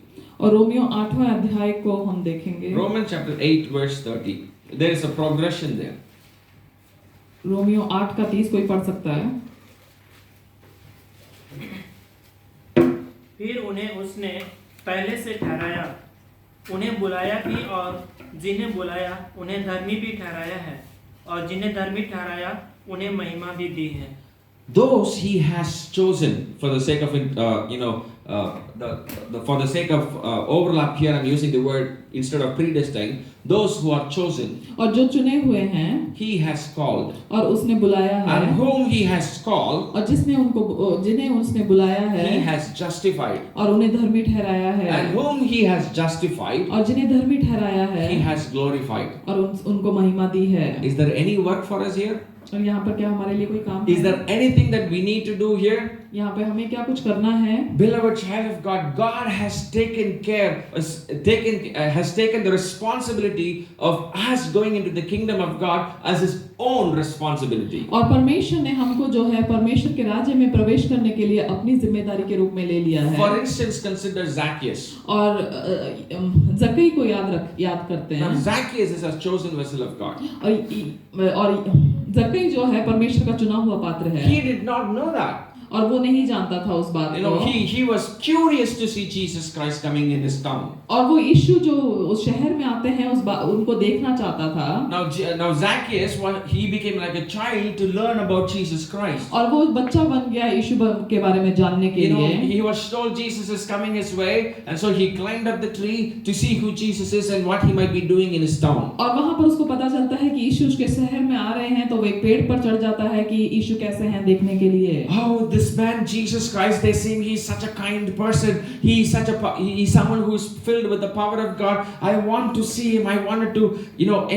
A: और रोमियो 8वां अध्याय को हम देखेंगे।
B: Romans chapter 8 verse 30. There is a progression there.
A: Romeo 8 का 30 कोई पढ़ सकता है?
D: फिर उन्हें उसने पहले से ठहराया, उन्हें बुलाया भी, और जिन्हें बुलाया उन्हें धर्मी भी ठहराया है, और जिन्हें धर्मी ठहराया उन्हें महिमा भी दी है।
B: Those he has chosen for the sake of for the sake of overlap here, I'm using the word instead of predestined. Those who are chosen,
A: और जो चुने हुए हैं
B: he has called,
A: और उसने बुलाया है,
B: and whom he has called,
A: और जिन्हें उसने बुलाया है
B: he has justified,
A: और उन्हें धर्मी ठहराया है,
B: and whom he has justified,
A: और जिन्हें धर्मी ठहराया है
B: he has glorified.
A: और उनको महिमा दी है।
B: Is there any work for us here?
A: और यहाँ पर क्या हमारे लिए कोई काम
B: Is
A: है?
B: there anything that we need to do here?
A: यहाँ पे हमें क्या कुछ करना है?
B: Beloved child of God, God has taken the responsibility of us going into the kingdom of God as His own responsibility.
A: और परमेश्वर ने हमको जो है परमेश्वर के राज्य में प्रवेश करने के लिए अपनी जिम्मेदारी के रूप में ले लिया है।
B: For instance, consider Zacchaeus.
A: और जक्कई को याद करते
B: Now,
A: हैं।
B: Zacchaeus is a chosen vessel of God.
A: और जक्कई जो है परमेश्वर का चुना हुआ पात्र है।
B: He did not know that.
A: और वो नहीं जानता था उस बात
B: You know,
A: को।
B: he was curious to see Jesus Christ coming in his town.
A: और वो यीशु जो उस शहर में आते हैं उनको देखना चाहता था।
B: Now Zacchaeus, he became like a child to learn about Jesus Christ.
A: और वो बच्चा बन गया यीशु के बारे में जानने के
B: You know,
A: लिए।
B: he was told Jesus is coming his way, and so he climbed up the tree to see who Jesus is and what he might be doing in his town.
A: और वहाँ पर उसको पता चलता है कि यीशु उसके शहर में आ रहे हैं, तो वो एक पेड़ पर चढ़ जाता है कि यीशु कैसे हैं देखने के लिए।
B: Oh, this man Jesus Christ, they seem he's such a kind person. He's someone who is filled with the power of God. I want to see him. I wanted to,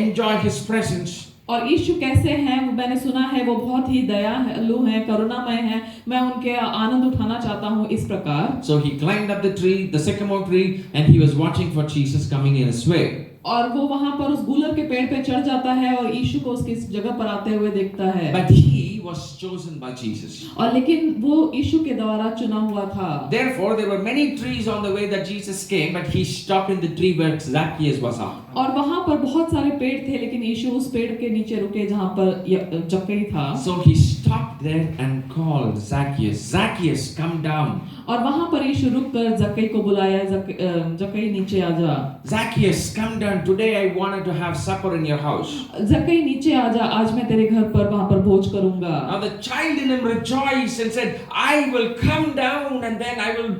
B: enjoy his presence.
A: और यीशु कैसे हैं मैंने सुना है, वो बहुत ही दयालु हैं, करुणामय हैं, मैं उनके आनंद उठाना चाहता हूँ इस प्रकार।
B: So he climbed up the tree, the sycamore tree, and he was watching for Jesus coming in his way.
A: और वो वहाँ पर उस गूलर के पेड़ पे चढ़ जाता है और यीशु को उसकी जगह पर आते हुए देखता है।
B: But he was chosen by Jesus.
A: और लेकिन वो यीशु के द्वारा चुना हुआ था।
B: Therefore, there were many trees on the way that Jesus came, but he stopped in the tree where Zacchaeus was up.
A: और वहाँ पर बहुत सारे पेड़ थे, लेकिन यीशु उस पेड़ के नीचे रुके जहाँ पर जक्कई था।
B: So he stopped there and called Zacchaeus. Zacchaeus, come down.
A: और वहाँ पर यीशु रुककर जक्कई को बुलाया, जक्कई नीचे आ जा।
B: Zacchaeus, come down. Today I wanted to have supper in your house.
A: जक्कई नीचे आ जा, आज मैं तेरे घर पर वहाँ पर भोज करूँगा।
B: Now the child in him rejoiced and said, I will come down and then I will,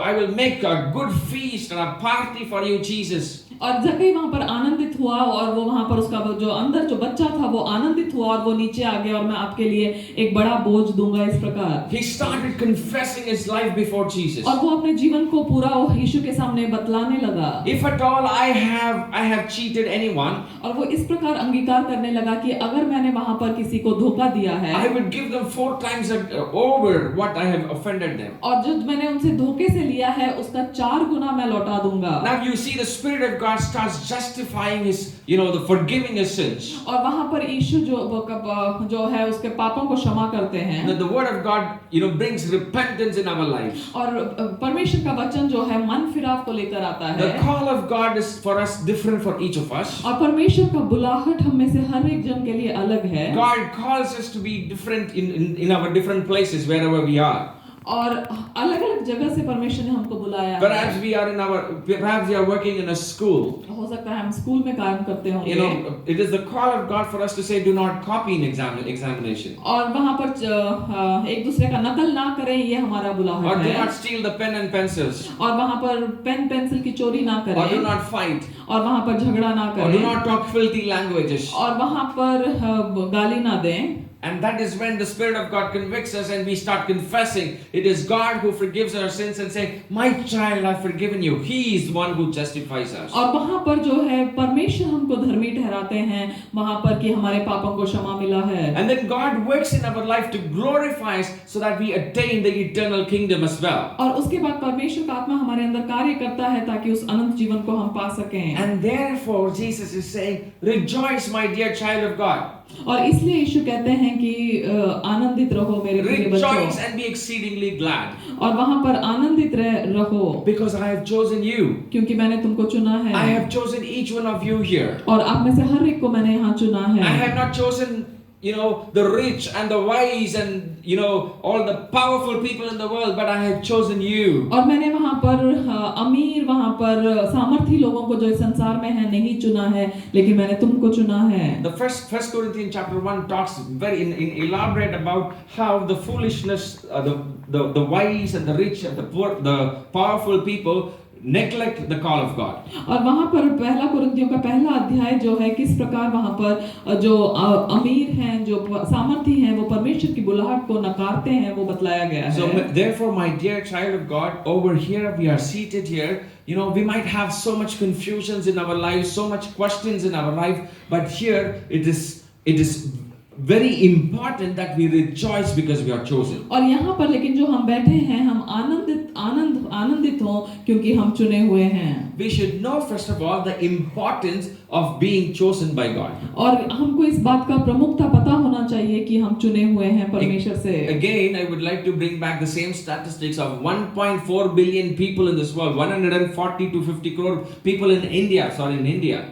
B: I will make a good feast and a party for you, Jesus.
A: और जक्कई वहाँ पर आनंदित हुआ और वो वहाँ पर उसका जो अंदर जो बच्चा था वो आनंदित हुआ और वो नीचे आ गया और मैं आपके लिए एक बड़ा बोझ दूंगा इस प्रकार।
B: He started confessing his life before Jesus.
A: और वो अपने जीवन को पूरा यीशु के सामने बतलाने लगा।
B: If at all I have cheated anyone,
A: और वो इस प्रकार अंगीकार करने लगा कि अगर मैंने वहाँ पर किसी को धोखा दिया है,
B: I would give them 4 times over what I have offended them.
A: और जो मैंने उनसे धोखे से लिया है उसका 4 गुना मैं लौटा दूंगा।
B: Now you see the Spirit of God starts justifying his, the forgiving his sins.
A: और वहाँ पर यीशु जो है उसके पापों को क्षमा करते हैं।
B: The word of God, brings repentance in our lives.
A: और परमेश्वर का वचन जो है मन फिराव को लेकर आता है।
B: The call of God is for us different for each of us.
A: और परमेश्वर का बुलाहट हम में से हर एक जन के लिए अलग है।
B: God calls us to be different in our different places wherever we are.
A: और अलग-अलग जगह से परमेश्वर ने हमको बुलाया।
B: Perhaps we are working in a school.
A: हो सकता है हम स्कूल में काम करते होंगे।
B: It is the call of God for us to say, do not copy in examination.
A: और वहाँ पर एक दूसरे का नकल ना करें, ये हमारा बुलाहट
B: Or do
A: है।
B: not steal the pen and pencils.
A: और वहाँ पर पेन पेंसिल की चोरी ना करें।
B: Or do not fight.
A: और वहाँ पर झगड़ा ना
B: Or do
A: करें।
B: not talk filthy languages.
A: और वहाँ पर गाली ना दें।
B: And that is when the Spirit of God convicts us and we start confessing. It is God who forgives our sins and say, my child, I've forgiven you. He is the one who justifies us.
A: और वहाँ पर जो है परमेश्वर हमको धर्मी ठहराते हैं, वहाँ पर कि हमारे पापों को क्षमा मिला है।
B: And then God works in our life to glorify us so that we attain the eternal kingdom as well.
A: और उसके बाद परमेश्वर का आत्मा हमारे अंदर कार्य करता है ताकि उस अनंत जीवन को हम पा सकें।
B: And therefore Jesus is saying, rejoice my dear child of God.
A: और इसलिए यीशु कहते हैं कि आनंदित रहो मेरे प्रिय बच्चों।
B: Rejoice and be exceedingly glad.
A: और वहाँ पर आनंदित रहो।
B: Because I have chosen you.
A: क्योंकि मैंने तुमको चुना है।
B: I have chosen each one of you here.
A: और आप में से हर एक को मैंने यहाँ चुना है।
B: I have not chosen you know, the rich and the wise and, you know, all the powerful people in the world, but I have chosen you.
A: और मैंने वहाँ पर अमीर, वहाँ पर सामर्थी लोगों को जो इस संसार में है नहीं चुना है, लेकिन मैंने तुमको चुना है।
B: The first Corinthians chapter 1 talks very in elaborate about how the foolishness, the wise and the rich and the poor, the powerful people neglect the call of God.
A: और वहाँ पर पहला कुरिन्थियों का पहला अध्याय जो है किस प्रकार वहाँ पर जो अमीर हैं, जो सामर्थी हैं, वो परमेश्वर की बुलाहट को नकारते हैं, वो बतलाया गया
B: So
A: है।
B: therefore, my dear child of God, over here we are seated here. You know, we might have so much confusions in our lives, so much questions in our life, but here it is very important that we rejoice because we are chosen.
A: और यहाँ पर लेकिन जो हम बैठे हैं, हम आनंदित हों क्योंकि हम चुने हुए हैं।
B: We should know first of all the importance of being chosen by God.
A: और हमको इस बात का प्रमुखता पता होना चाहिए कि हम चुने हुए हैं परमेश्वर से।
B: Again, I would like to bring back the same statistics of 1.4 billion people in this world, 140 to 50 crore people in India.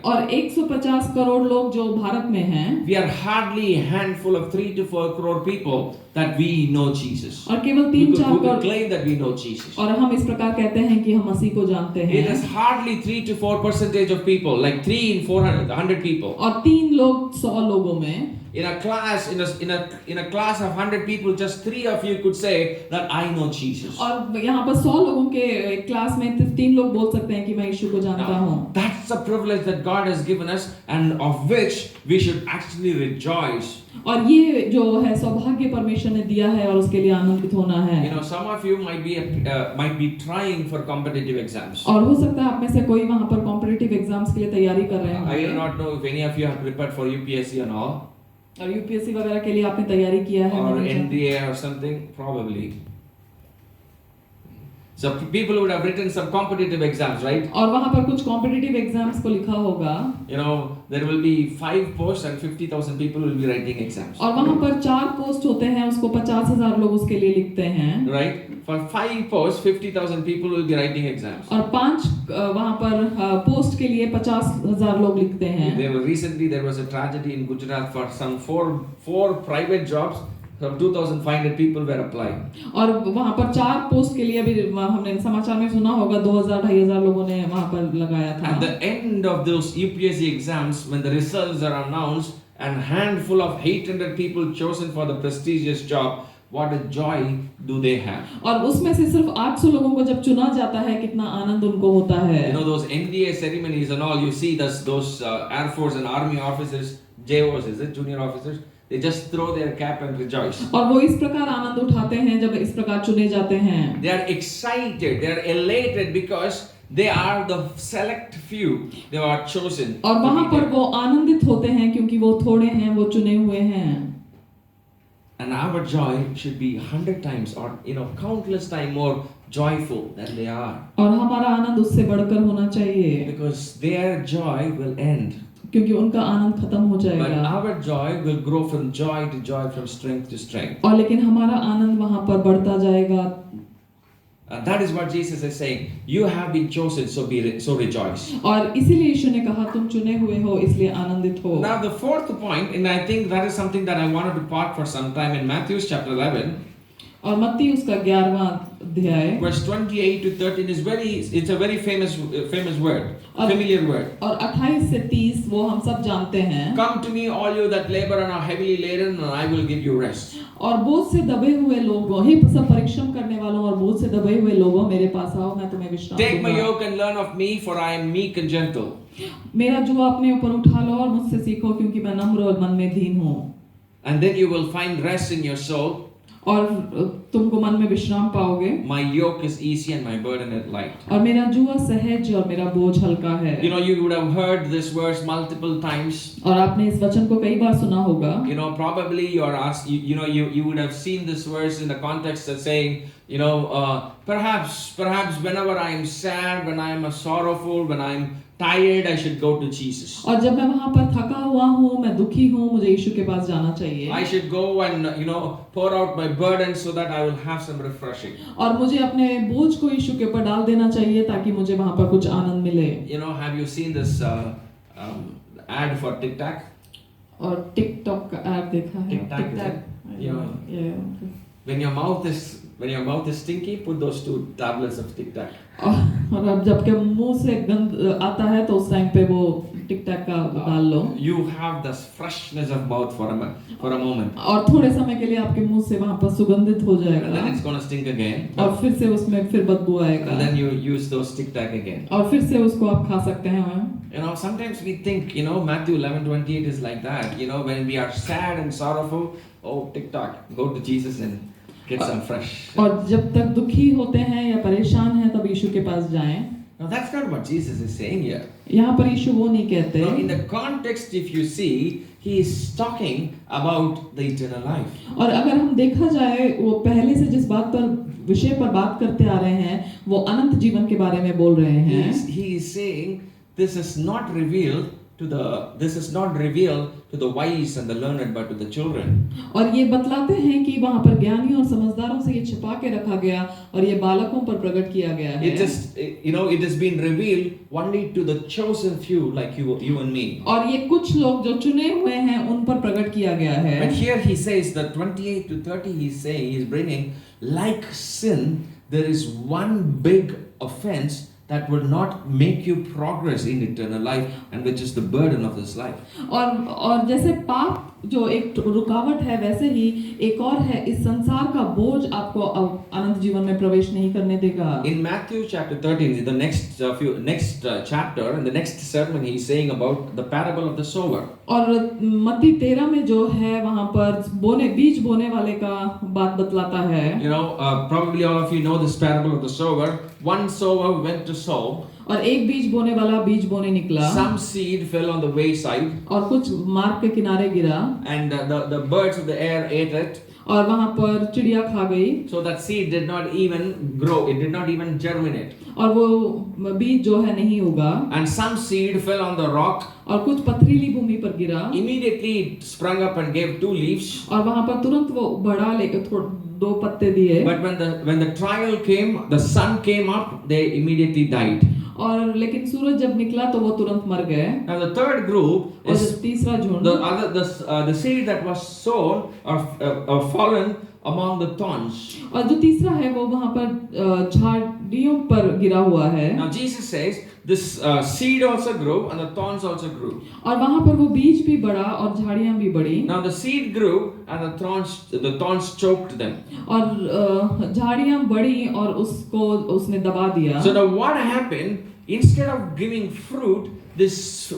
A: और 150 करोड़ लोग जो भारत में हैं।
B: We are hardly a handful of 3 to 4 crore people that we know Jesus.
A: और केवल
B: We
A: 3-4
B: could
A: crore.
B: claim that we know Jesus.
A: और हम इस प्रकार कहते हैं कि हम मसीह को जानते हैं।
B: It is hardly 3 to 4% of people, like 3 in 400 people.
A: और 3 लोग 100 लोगों में।
B: In a class, in a class of 100 people, just 3 of you could say that I know Jesus.
A: और यहाँ पर 100 लोगों के क्लास में 3 लोग बोल सकते हैं कि मैं यीशु को जानता हूँ।
B: That's a privilege that God has given us, and of which we should actually rejoice.
A: और ये जो है सौभाग्य परमेश्वर ने दिया है और उसके लिए आनंदित होना है।
B: You know, some of you might be trying for competitive exams.
A: और हो सकता है आप में से कोई वहाँ पर कॉम्पिटिटिव एग्जाम्स के लिए तैयारी कर रहे
B: I do
A: हैं।
B: not know if any of you have prepared for UPSC and all,
A: और यूपीएससी वगैरह के लिए आपने तैयारी किया है।
B: or NDA or something, probably. So people would have written some competitive exams, right?
A: और वहाँ पर कुछ कॉम्पिटिटिव एग्जाम्स को लिखा होगा।
B: You know, there will be 5 posts and 50,000 people will be writing exams.
A: और वहाँ पर 4 पोस्ट होते हैं, उसको 50,000 लोग उसके लिए लिखते हैं।
B: Right? For 5 posts, 50,000 people will be writing exams.
A: और 5 वहाँ पर पोस्ट के लिए 50,000 लोग लिखते हैं।
B: Recently there was a tragedy in Gujarat for some four private jobs. Some 2,500 people were applying.
A: और वहाँ पर 4 पोस्ट के लिए भी हमने समाचार में सुना होगा 2,000-2,500 लोगों ने वहाँ पर लगाया था।
B: At the end of those UPSC exams, when the results are announced, and handful of 800 people chosen for the prestigious job, what a joy do they have?
A: और उसमें से सिर्फ 800 लोगों को जब चुना जाता है, कितना आनंद उनको होता है।
B: You know those NDA ceremonies and all. You see those Air Force and Army officers, JOs, is it junior officers? They just throw their cap and rejoice.
A: और वो इस प्रकार आनंद उठाते हैं जब इस प्रकार चुने जाते हैं।
B: They are excited, they are elated because they are the select few. They are chosen.
A: और वहाँ पर वो आनंदित होते हैं क्योंकि वो थोड़े हैं, वो चुने हुए हैं।
B: And our joy should be 100 times or countless times more joyful than they are.
A: और हमारा आनंद उससे बढ़कर होना चाहिए।
B: Because their joy will end.
A: क्योंकि उनका आनंद खत्म हो
B: But
A: जाएगा।
B: our joy will grow from joy to joy, from strength to strength.
A: और लेकिन हमारा आनंद वहाँ पर बढ़ता जाएगा।
B: That is what Jesus is saying. You have been chosen, so rejoice.
A: और इसीलिए यीशु ने कहा तुम चुने हुए हो, इसलिए आनंदित हो।
B: Now the fourth point, and I think that is something that I wanted to park for some time in Matthew chapter 11.
A: और मत्ती उसका 11वां अध्याय
B: Verse 28 to 13 is it's a very famous word, familiar word.
A: और 28 से 30 वो हम सब जानते हैं।
B: Come to me, all you that labor and are heavily laden, and I will give you rest.
A: और बोझ से दबे हुए लोगों, हे सब परिश्रम करने वालों और बोझ से दबे हुए लोगों, मेरे पास आओ, मैं तुम्हें विश्राम
B: Take my
A: दूंगा।
B: yoke and learn of me, for I am meek and gentle.
A: मेरा जुआ अपने ऊपर उठा लो और मुझसे सीखो, क्योंकि मैं नम्र और मन में दीन हूँ।
B: And then you will find rest in your soul.
A: और तुमको मन में विश्राम पाओगे।
B: My yoke is easy and my burden is light.
A: और मेरा जुआ सहज और मेरा बोझ हल्का है।
B: You know, you would have heard this verse multiple times.
A: और आपने इस वचन को कई बार सुना होगा।
B: You know, probably you are asked. You would have seen this verse in the context of saying, perhaps whenever I am sad, when I am sorrowful, when I am tired, I should go to Jesus.
A: और जब मैं वहाँ पर थका हुआ हूँ, मैं दुखी हूँ, मुझे यीशु के पास जाना चाहिए।
B: I should go and pour out my burden so that I will have some refreshing.
A: और मुझे अपने बोझ को यीशु के ऊपर डाल देना चाहिए ताकि मुझे वहाँ पर कुछ आनंद मिले।
B: Have you seen this ad for Tic Tac?
A: और टिकटॉक का ऐप देखा है।
B: TikTok, is it? Yeah. When your mouth is stinky, put those 2 tablets of TikTok.
A: और अब जब के मुंह से गंद आता है तो उस टाइम पे वो टिकटॉक का डाल लो।
B: You have this freshness of mouth for a moment.
A: और थोड़े समय के लिए आपके मुंह से वहाँ पर सुगंधित हो
B: And then
A: जाएगा
B: it's gonna stink again.
A: और फिर से उसमें फिर बदबू
B: And
A: आएगा
B: then you use those TikTok again.
A: और फिर से उसको आप खा सकते हैं।
B: You know, sometimes we think, Matthew 11:28 is like that. When we are sad and sorrowful, oh, TikTok, go to Jesus and get some fresh.
A: और जब तक दुखी होते हैं या परेशान हैं तब यीशु के पास जाएं।
B: Now that's not what Jesus is saying here.
A: यहाँ पर यीशु वो नहीं कहते।
B: Now, in the context, if you see, he is talking about the eternal life.
A: और अगर हम देखा जाए वो पहले से जिस बात पर विषय पर बात करते आ रहे हैं वो अनंत जीवन के बारे में बोल रहे हैं।
B: He is saying this is not revealed to the wise and the learned, but to the children.
A: और ये बतलाते हैं कि वहाँ पर ज्ञानियों और समझदारों से ये छिपा के रखा गया और ये बालकों पर प्रकट किया गया है।
B: It has been revealed only to the chosen few, like you and me.
A: और ये कुछ लोग जो चुने हुए हैं उन पर प्रकट किया गया है।
B: But here he says that 28 to 30, he's bringing, like sin, there is one big offense that will not make you progress in eternal life, and which is the burden of this life.
A: और जैसे पाप जो एक रुकावट है वैसे ही एक और है, इस संसार का बोझ आपको अनंत जीवन में प्रवेश नहीं करने देगा।
B: In Matthew chapter 13, the next chapter and the next sermon, he is saying about the parable of the sower.
A: और मत्ती 13 में जो है वहाँ पर बीज बोने वाले का बात बतलाता है।
B: Probably all of you know this parable of the sower. One sower went to sow.
A: और एक बीज बोने वाला बीज बोने निकला।
B: Some seed fell on the wayside.
A: और कुछ मार्ग के किनारे गिरा।
B: And the birds of the air ate it.
A: और वहाँ पर चिड़िया खा गई।
B: So that seed did not even grow. It did not even germinate.
A: और वो बीज जो है नहीं उगा।
B: And some seed fell on the rock.
A: और कुछ पथरीली भूमि पर गिरा।
B: Immediately it sprung up and gave 2 leaves.
A: और वहाँ पर तुरंत वो बढ़ा लेकर 2 पत्ते दिए।
B: But when the trial came, the sun came up, they immediately died.
A: और लेकिन सूरज जब निकला तो वो तुरंत मर गए।
B: Now the third group is
A: तीसरा झुंड,
B: the seed that was sown or fallen among the thorns.
A: और जो तीसरा है वो वहाँ पर झाड़ियों पर गिरा हुआ है।
B: Now Jesus says this seed also grew and the thorns also grew.
A: और वहाँ पर वो बीज भी बढ़ा और झाड़ियाँ भी बढ़ी।
B: Now the seed grew and the thorns choked them.
A: और झाड़ियाँ बढ़ी और उसने दबा दिया।
B: So now what happened? Instead of giving fruit, this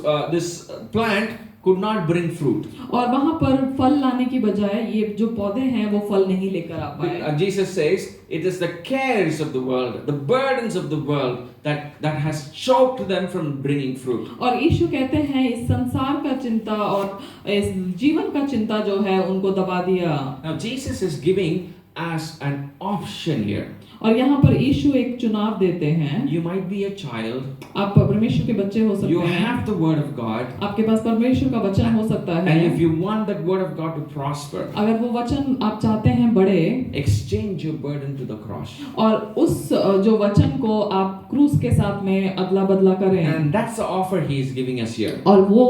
B: plant could not bring fruit.
A: और वहाँ पर फल लाने की बजाय ये जो पौधे हैं वो फल नहीं लेकर आ पाए।
B: Jesus says it is the cares of the world, the burdens of the world that has choked them from bringing fruit.
A: और यीशु कहते हैं इस संसार का चिंता और इस जीवन का चिंता जो है उनको दबा दिया।
B: Now Jesus is giving us an option here.
A: और यहाँ पर यीशु एक चुनाव देते हैं।
B: You might be a child.
A: आप परमेश्वर के बच्चे हो सकते हैं।
B: You have the word of God.
A: आपके पास परमेश्वर का वचन हो सकता है।
B: And if you want that word of God to prosper,
A: अगर वो वचन आप चाहते हैं बढ़े,
B: exchange your burden to the cross.
A: और उस जो वचन को आप क्रूस के साथ में अदला बदला करें।
B: And that's the offer he is giving us here.
A: और वो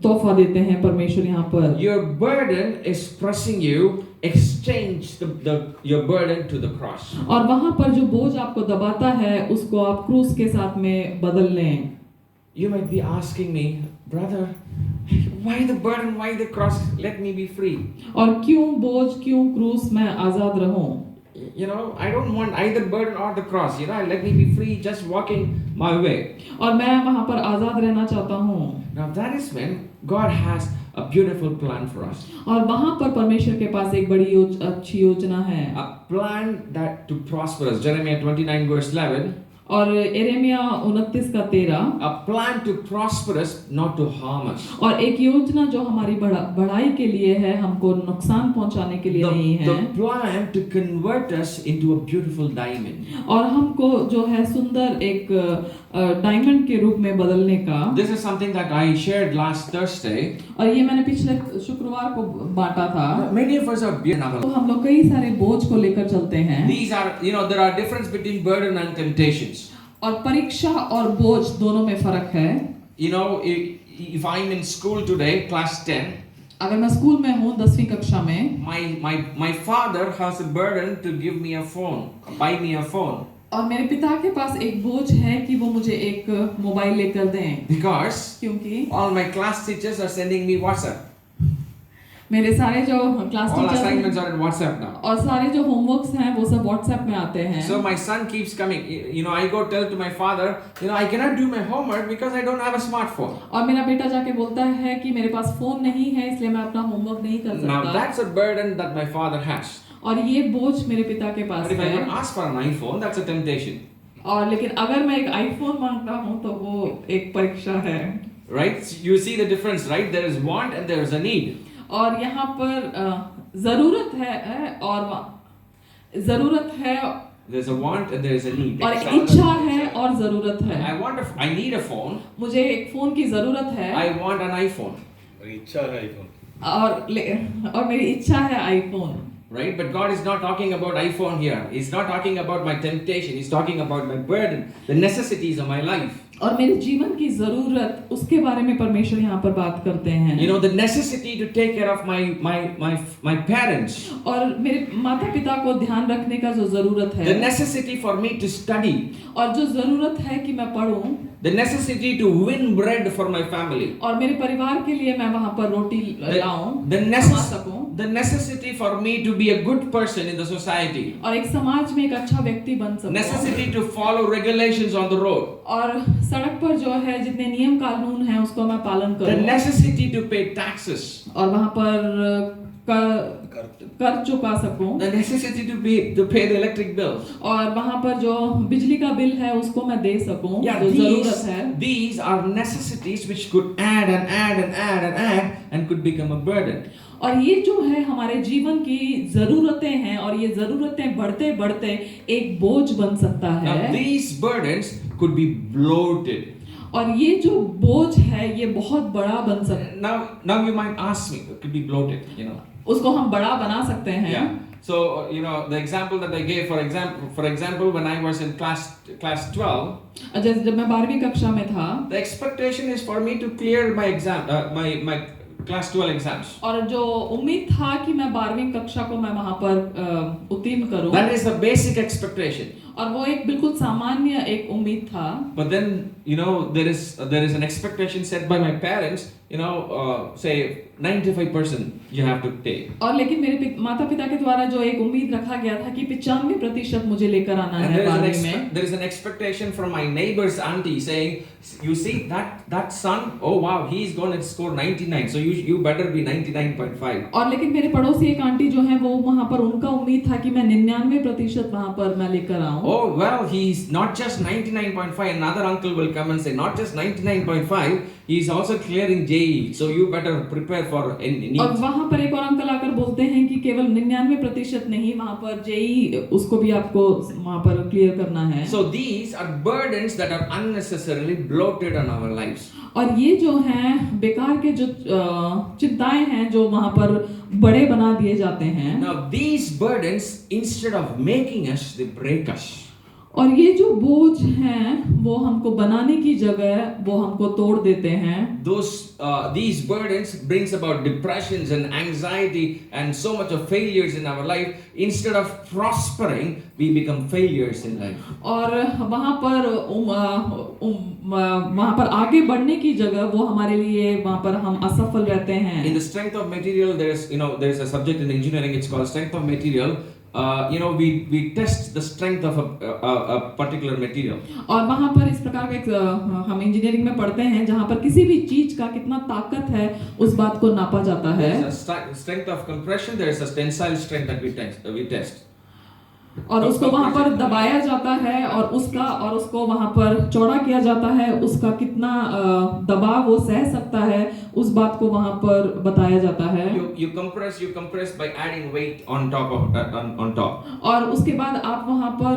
A: तोहफा देते हैं परमेश्वर यहाँ पर।
B: Your burden is pressing you. Exchange your burden to the cross.
A: और वहाँ पर जो बोझ आपको दबाता है उसको आप क्रूस के साथ में बदल लें।
B: You might be asking me, brother, why the burden, why the cross? Let me be free.
A: और क्यों बोझ, क्यों क्रूस, मैं आजाद रहूं।
B: I don't want either burden or the cross. Let me be free, just walking my way.
A: और मैं वहाँ पर आजाद रहना चाहता हूँ।
B: Now that is when God has a beautiful plan for us.
A: और वहाँ पर परमेश्वर के पास एक बड़ी अच्छी योजना है।
B: A plan that to prosper us. Jeremiah 29 verse 11.
A: और यिर्मयाह 29:13
B: A plan to prosper us, not to harm us.
A: और एक योजना जो हमारी बढ़ाई के लिए है, हमको नुकसान पहुंचाने के लिए नहीं है।
B: The plan to convert us into a beautiful diamond.
A: और हमको जो है सुंदर एक डायमंड के रूप में बदलने का।
B: This is something that I shared last Thursday.
A: और ये मैंने पिछले शुक्रवार को बांटा था।
B: Many of us are
A: तो हम लोग कई सारे बोझ को लेकर चलते हैं।
B: These are, there are difference between burden and temptations.
A: और परीक्षा और बोझ दोनों में फर्क है।
B: if I'm in school today, class 10,
A: अगर मैं स्कूल में हूँ 10वीं कक्षा में,
B: my father has a burden to give me a phone, buy me a phone.
A: और मेरे पिता के पास एक बोझ है कि वो मुझे एक मोबाइल लेकर दें,
B: Because
A: क्योंकि
B: all my class teachers are sending me WhatsApp.
A: मेरे सारे जो class
B: All assignments
A: teacher
B: are in WhatsApp now.
A: और सारे जो होमवर्क्स हैं वो सब व्हाट्सएप में आते हैं।
B: So my son keeps coming. I go tell to my father, I cannot do my homework because I don't have a smartphone.
A: और मेरा बेटा जाके बोलता है कि मेरे पास फोन नहीं है इसलिए मैं अपना होमवर्क नहीं कर
B: Now
A: सकता।
B: that's a burden that my father has.
A: और ये बोझ मेरे पिता के पास
B: But if I
A: है।
B: would ask for an iPhone, that's a temptation.
A: और लेकिन अगर मैं एक आईफोन मांगता हूँ तो वो एक परीक्षा है।
B: Right? You see the difference, right? There is want and there is a need.
A: और यहाँ पर जरूरत है और जरूरत है
B: There's a want and there is a need.
A: और इच्छा है और जरूरत है।
B: I need a phone.
A: मुझे एक फोन की जरूरत है
B: I want an iPhone.
E: इच्छा है आईफोन।
A: और मेरी इच्छा है iPhone.
B: Right? But God is not talking about iPhone here. He's not talking about my temptation. He's talking about my burden, the necessities of my life.
A: और मेरे जीवन की जरूरत उसके बारे में परमेश्वर यहाँ पर बात करते हैं।
B: The necessity to take care of my parents.
A: और मेरे माता पिता को ध्यान रखने का जो जरूरत है।
B: The necessity for me to study.
A: और जो जरूरत है कि मैं पढूं।
B: The necessity to win bread for my family.
A: और मेरे परिवार के लिए मैं वहाँ पर रोटी लाऊं,
B: The
A: सकूं।
B: the necessity for me to be a good person in the society.
A: और एक समाज में एक अच्छा व्यक्ति बन सकूं।
B: Necessity to follow regulations on the road.
A: और सड़क पर जो है जितने नियम कानून हैं उसको मैं पालन
B: The
A: करूं।
B: necessity to pay taxes.
A: और वहाँ पर कर चुका सकूं।
B: The necessity to pay the electric bills.
A: और वहाँ पर जो बिजली का बिल है उसको मैं दे सकूं, जो जरूरत है।
B: These are necessities which could add and could become a burden.
A: और ये जो है हमारे जीवन की जरूरतें हैं और ये जरूरतें बढ़ते बढ़ते एक बोझ बन सकता
B: Now
A: है।
B: these burdens could be bloated.
A: और ये जो बोझ है ये बहुत बड़ा बन सकता है।
B: Now you might ask me, it could be bloated,
A: उसको हम बड़ा बना सकते हैं।
B: Yeah. So the example that I gave, for example, when I was in class 12,
A: जब मैं 12वीं कक्षा में था,
B: the expectation is for me to clear my exam, my class 12 exams.
A: और जो उम्मीद था कि मैं 12वीं कक्षा को मैं वहाँ पर उत्तीर्ण करूँ।
B: That is the basic expectation.
A: और वो एक बिल्कुल सामान्य एक उम्मीद था।
B: But then there is an expectation set by my parents. Say 95% you have to take.
A: और लेकिन मेरे माता पिता के द्वारा जो एक उम्मीद रखा गया था कि 95% मुझे लेकर आना
B: And
A: है 12वीं में।
B: there is an expectation from my neighbor's auntie saying, you see that son, oh wow, he's going to score 99, so you better be 99.5.
A: और लेकिन मेरे पड़ोसी एक आंटी जो है वो वहाँ पर उनका उम्मीद था कि मैं 99% वहाँ पर मैं लेकर आऊँ।
B: Oh well, he's not just 99.5. Another uncle will come and say, not just 99.5, he's also clearing JEE, so you better prepare for NEET.
A: और वहाँ पर एक और अंकल आकर बोलते हैं कि केवल 99% नहीं, वहाँ पर जेई उसको भी आपको वहाँ पर क्लियर करना है।
B: So these are burdens that are unnecessarily bloated on our lives.
A: और ये जो हैं बेकार के जो चिंताएं हैं जो वहाँ पर बड़े बना दिए जाते हैं।
B: Now these burdens, instead of making us, they break us.
A: और ये जो बोझ हैं वो हमको बनाने की जगह वो हमको तोड़ देते हैं।
B: These burdens brings about depressions and anxiety and so much of failures in our life. Instead of prospering, we become failures in life.
A: और वहाँ पर आगे बढ़ने की जगह वो हमारे लिए वहाँ पर हम असफल रहते हैं।
B: In the strength of material, there is a subject in engineering. It's called strength of material. We test the strength of a particular material.
A: और वहाँ पर इस प्रकार का एक हम इंजीनियरिंग में पढ़ते हैं जहाँ पर किसी भी चीज का कितना ताकत है उस बात को नापा जाता है।
B: There is a strength of compression. There is a tensile strength that we test.
A: और उसको वहाँ पर दबाया जाता है और उसको वहाँ पर चौड़ा किया जाता है, उसका कितना दबाव वो सह सकता है उस बात को वहाँ पर बताया जाता है।
B: You compress by adding weight on top.
A: और उसके बाद आप वहाँ पर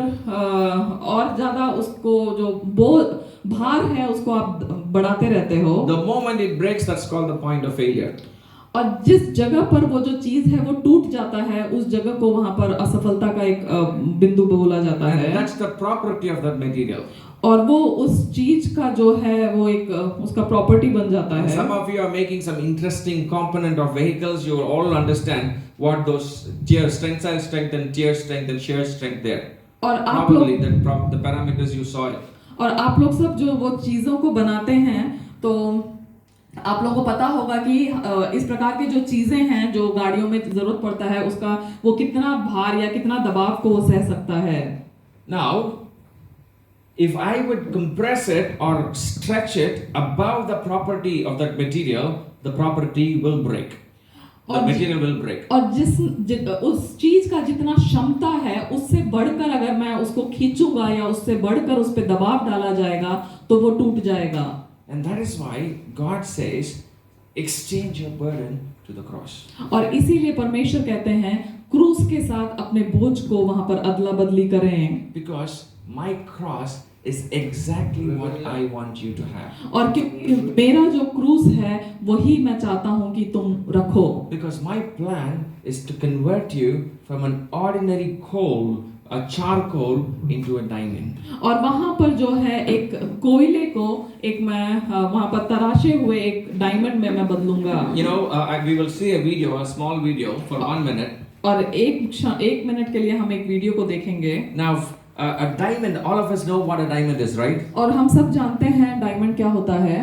A: और ज्यादा उसको जो भार है उसको आप बढ़ाते रहते हो।
B: The moment it breaks, that's called the point of failure.
A: और जिस जगह पर वो जो चीज है वो टूट जाता है, उस जगह को वहां पर असफलता का एक बिंदु बोला जाता
B: And
A: है।
B: that's the property of that material.
A: और वो उस चीज का जो है वो एक उसका प्रॉपर्टी बन जाता है।
B: Some of you are making some interesting component of vehicles. You will all understand what those tensile strength and tear strength and shear strength there.
A: और आप लोग
B: Probably the parameters you saw it.
A: और आप लोग सब जो वो चीजों को बनाते हैं, तो आप लोगों को पता होगा कि इस प्रकार की जो चीजें हैं जो गाड़ियों में जरूरत पड़ता है, उसका वो कितना भार या कितना दबाव को वो सह सकता है।
B: Now, if I would compress it or stretch it above the property of that material, the property will break. The material will break.
A: और उस चीज का जितना क्षमता है उससे बढ़कर अगर मैं उसको खींचूंगा या उससे बढ़कर उस पर दबाव डाला जाएगा तो वो टूट जाएगा।
B: And that is why God says, exchange your burden to the cross.
A: और इसीलिए परमेश्वर कहते हैं क्रूस के साथ अपने बोझ को वहां पर अदला बदली करें।
B: Because my cross is exactly what I want you to have.
A: और क्योंकि मेरा जो क्रूस है वही मैं चाहता हूं कि तुम रखो।
B: Because my plan is to convert you from an ordinary coal, a charcoal, into a diamond.
A: और वहां पर जो है एक कोयले को एक मैं वहां पर तराशे हुए एक डायमंड में मैं बदलूंगा।
B: You know, we will see a video, a small video for 1 minute.
A: और एक मिनट के लिए हम एक वीडियो को देखेंगे।
B: Now, a diamond, all of us know what a diamond is, right?
A: और हम सब जानते हैं डायमंड क्या होता है।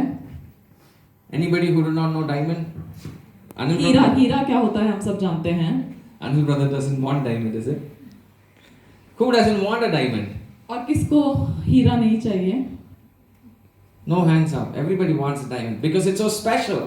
B: Anybody who do not know diamond? Anil
A: Heera
B: brother?
A: हीरा क्या होता है हम सब जानते हैं।
B: Anil brother doesn't want diamond, is it? Who doesn't want a diamond?
A: और किसको हीरा नहीं चाहिए?
B: No hands up. Everybody wants a diamond because it's so special,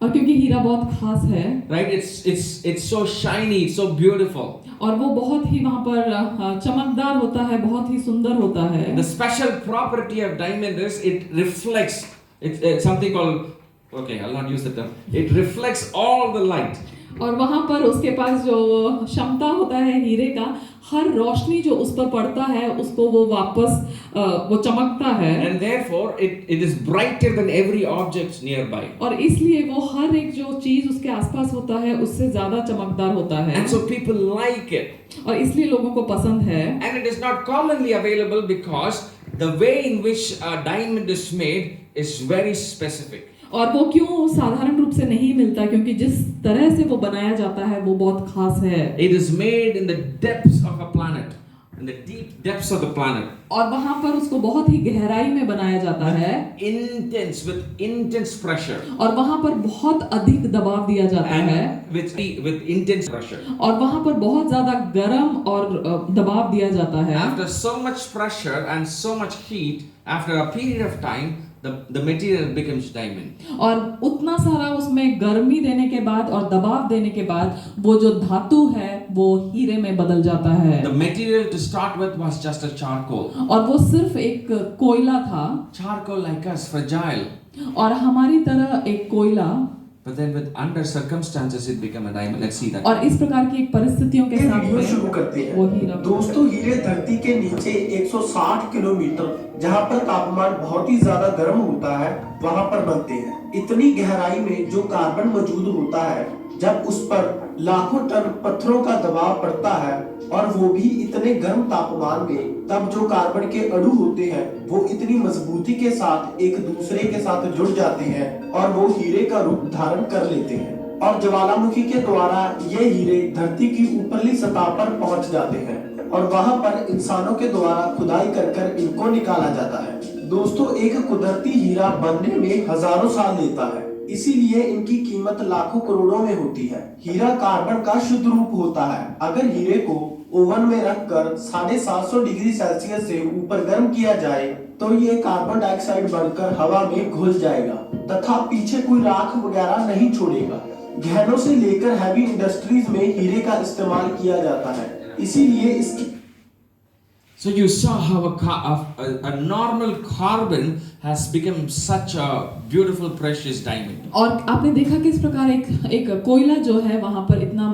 A: और क्योंकि हीरा बहुत खास है,
B: right? It's so shiny, it's so beautiful.
A: और वो बहुत ही वहाँ पर चमकदार होता है, बहुत ही सुंदर होता है।
B: The special property of diamond is it reflects. It's something called, okay, I'll not use the term. It reflects all the light.
A: और वहाँ पर उसके पास जो क्षमता होता है हीरे का, हर रोशनी जो उस पर पड़ता है उसको वो वापस वो चमकता है।
B: And therefore it is brighter than every object nearby.
A: और इसलिए वो हर एक जो चीज उसके आसपास होता है उससे ज्यादा चमकदार होता है।
B: And so people like it.
A: और इसलिए लोगों को पसंद है।
B: And it is not commonly available because the way in which a diamond is made is very specific.
A: और वो क्यों साधारण रूप से नहीं मिलता, क्योंकि जिस तरह से वो बनाया जाता है वो बहुत खास है।
B: It is made in the depths of a planet, in the deep depths of the planet.
A: और वहां पर उसको बहुत ही गहराई में बनाया जाता है।
B: With intense pressure.
A: और वहां पर बहुत अधिक दबाव दिया जाता है।
B: With intense pressure.
A: और वहां पर बहुत ज्यादा गर्म और दबाव दिया जाता है।
B: After so much pressure and so much heat, after a period of time, the material becomes diamond.
A: और उतना सारा उसमें गर्मी देने के बाद और दबाव देने के बाद वो जो धातु है वो हीरे में बदल जाता है।
B: The material to start with was just a charcoal.
A: और वो सिर्फ एक कोयला था।
B: Charcoal like us, fragile.
A: और हमारी तरह एक कोयला।
B: But then with under circumstances it became a diamond. Let's see that.
A: और इस प्रकार की परिस्थितियों के साथ
F: वीडियो शुरू करते हैं।
A: वो हीरा।
F: दोस्तों, हीरे धरती के नीचे 160 किलोमीटर, जहाँ पर तापमान बहुत ही ज्यादा गर्म होता है, वहाँ पर बनते हैं। इतनी गहराई में जो कार्बन मौजूद होता है, जब उस पर लाखों टन पत्थरों का दबाव पड़ता है और वो भी इतने गर्म तापमान में, तब जो कार्बन के अणु होते हैं वो इतनी मजबूती के साथ एक दूसरे के साथ जुड़ जाते हैं और वो हीरे का रूप धारण कर लेते हैं। और ज्वालामुखी के द्वारा ये हीरे धरती की ऊपरली सतह पर पहुंच जाते हैं और वहां पर इंसानों के द्वारा खुदाई कर इनको निकाला जाता है। दोस्तों, एक कुदरती हीरा बनने में हजारों साल लेता है, इसीलिए इनकी कीमत लाखों करोड़ों में होती है। हीरा कार्बन का शुद्ध रूप होता है। अगर हीरे को ओवन में रखकर 750 डिग्री सेल्सियस से ऊपर गर्म किया जाए तो ये कार्बन डाइऑक्साइड बनकर हवा में घुल जाएगा तथा पीछे कोई राख वगैरह नहीं छोड़ेगा। गहनों से लेकर हैवी इंडस्ट्रीज में हीरे का इस्तेमाल किया जाता है, इसीलिए इसकी
B: So you saw how a normal carbon has become such a beautiful precious diamond.
A: और आपने देखा किस प्रकार एक कोयला जो है वहां पर इतना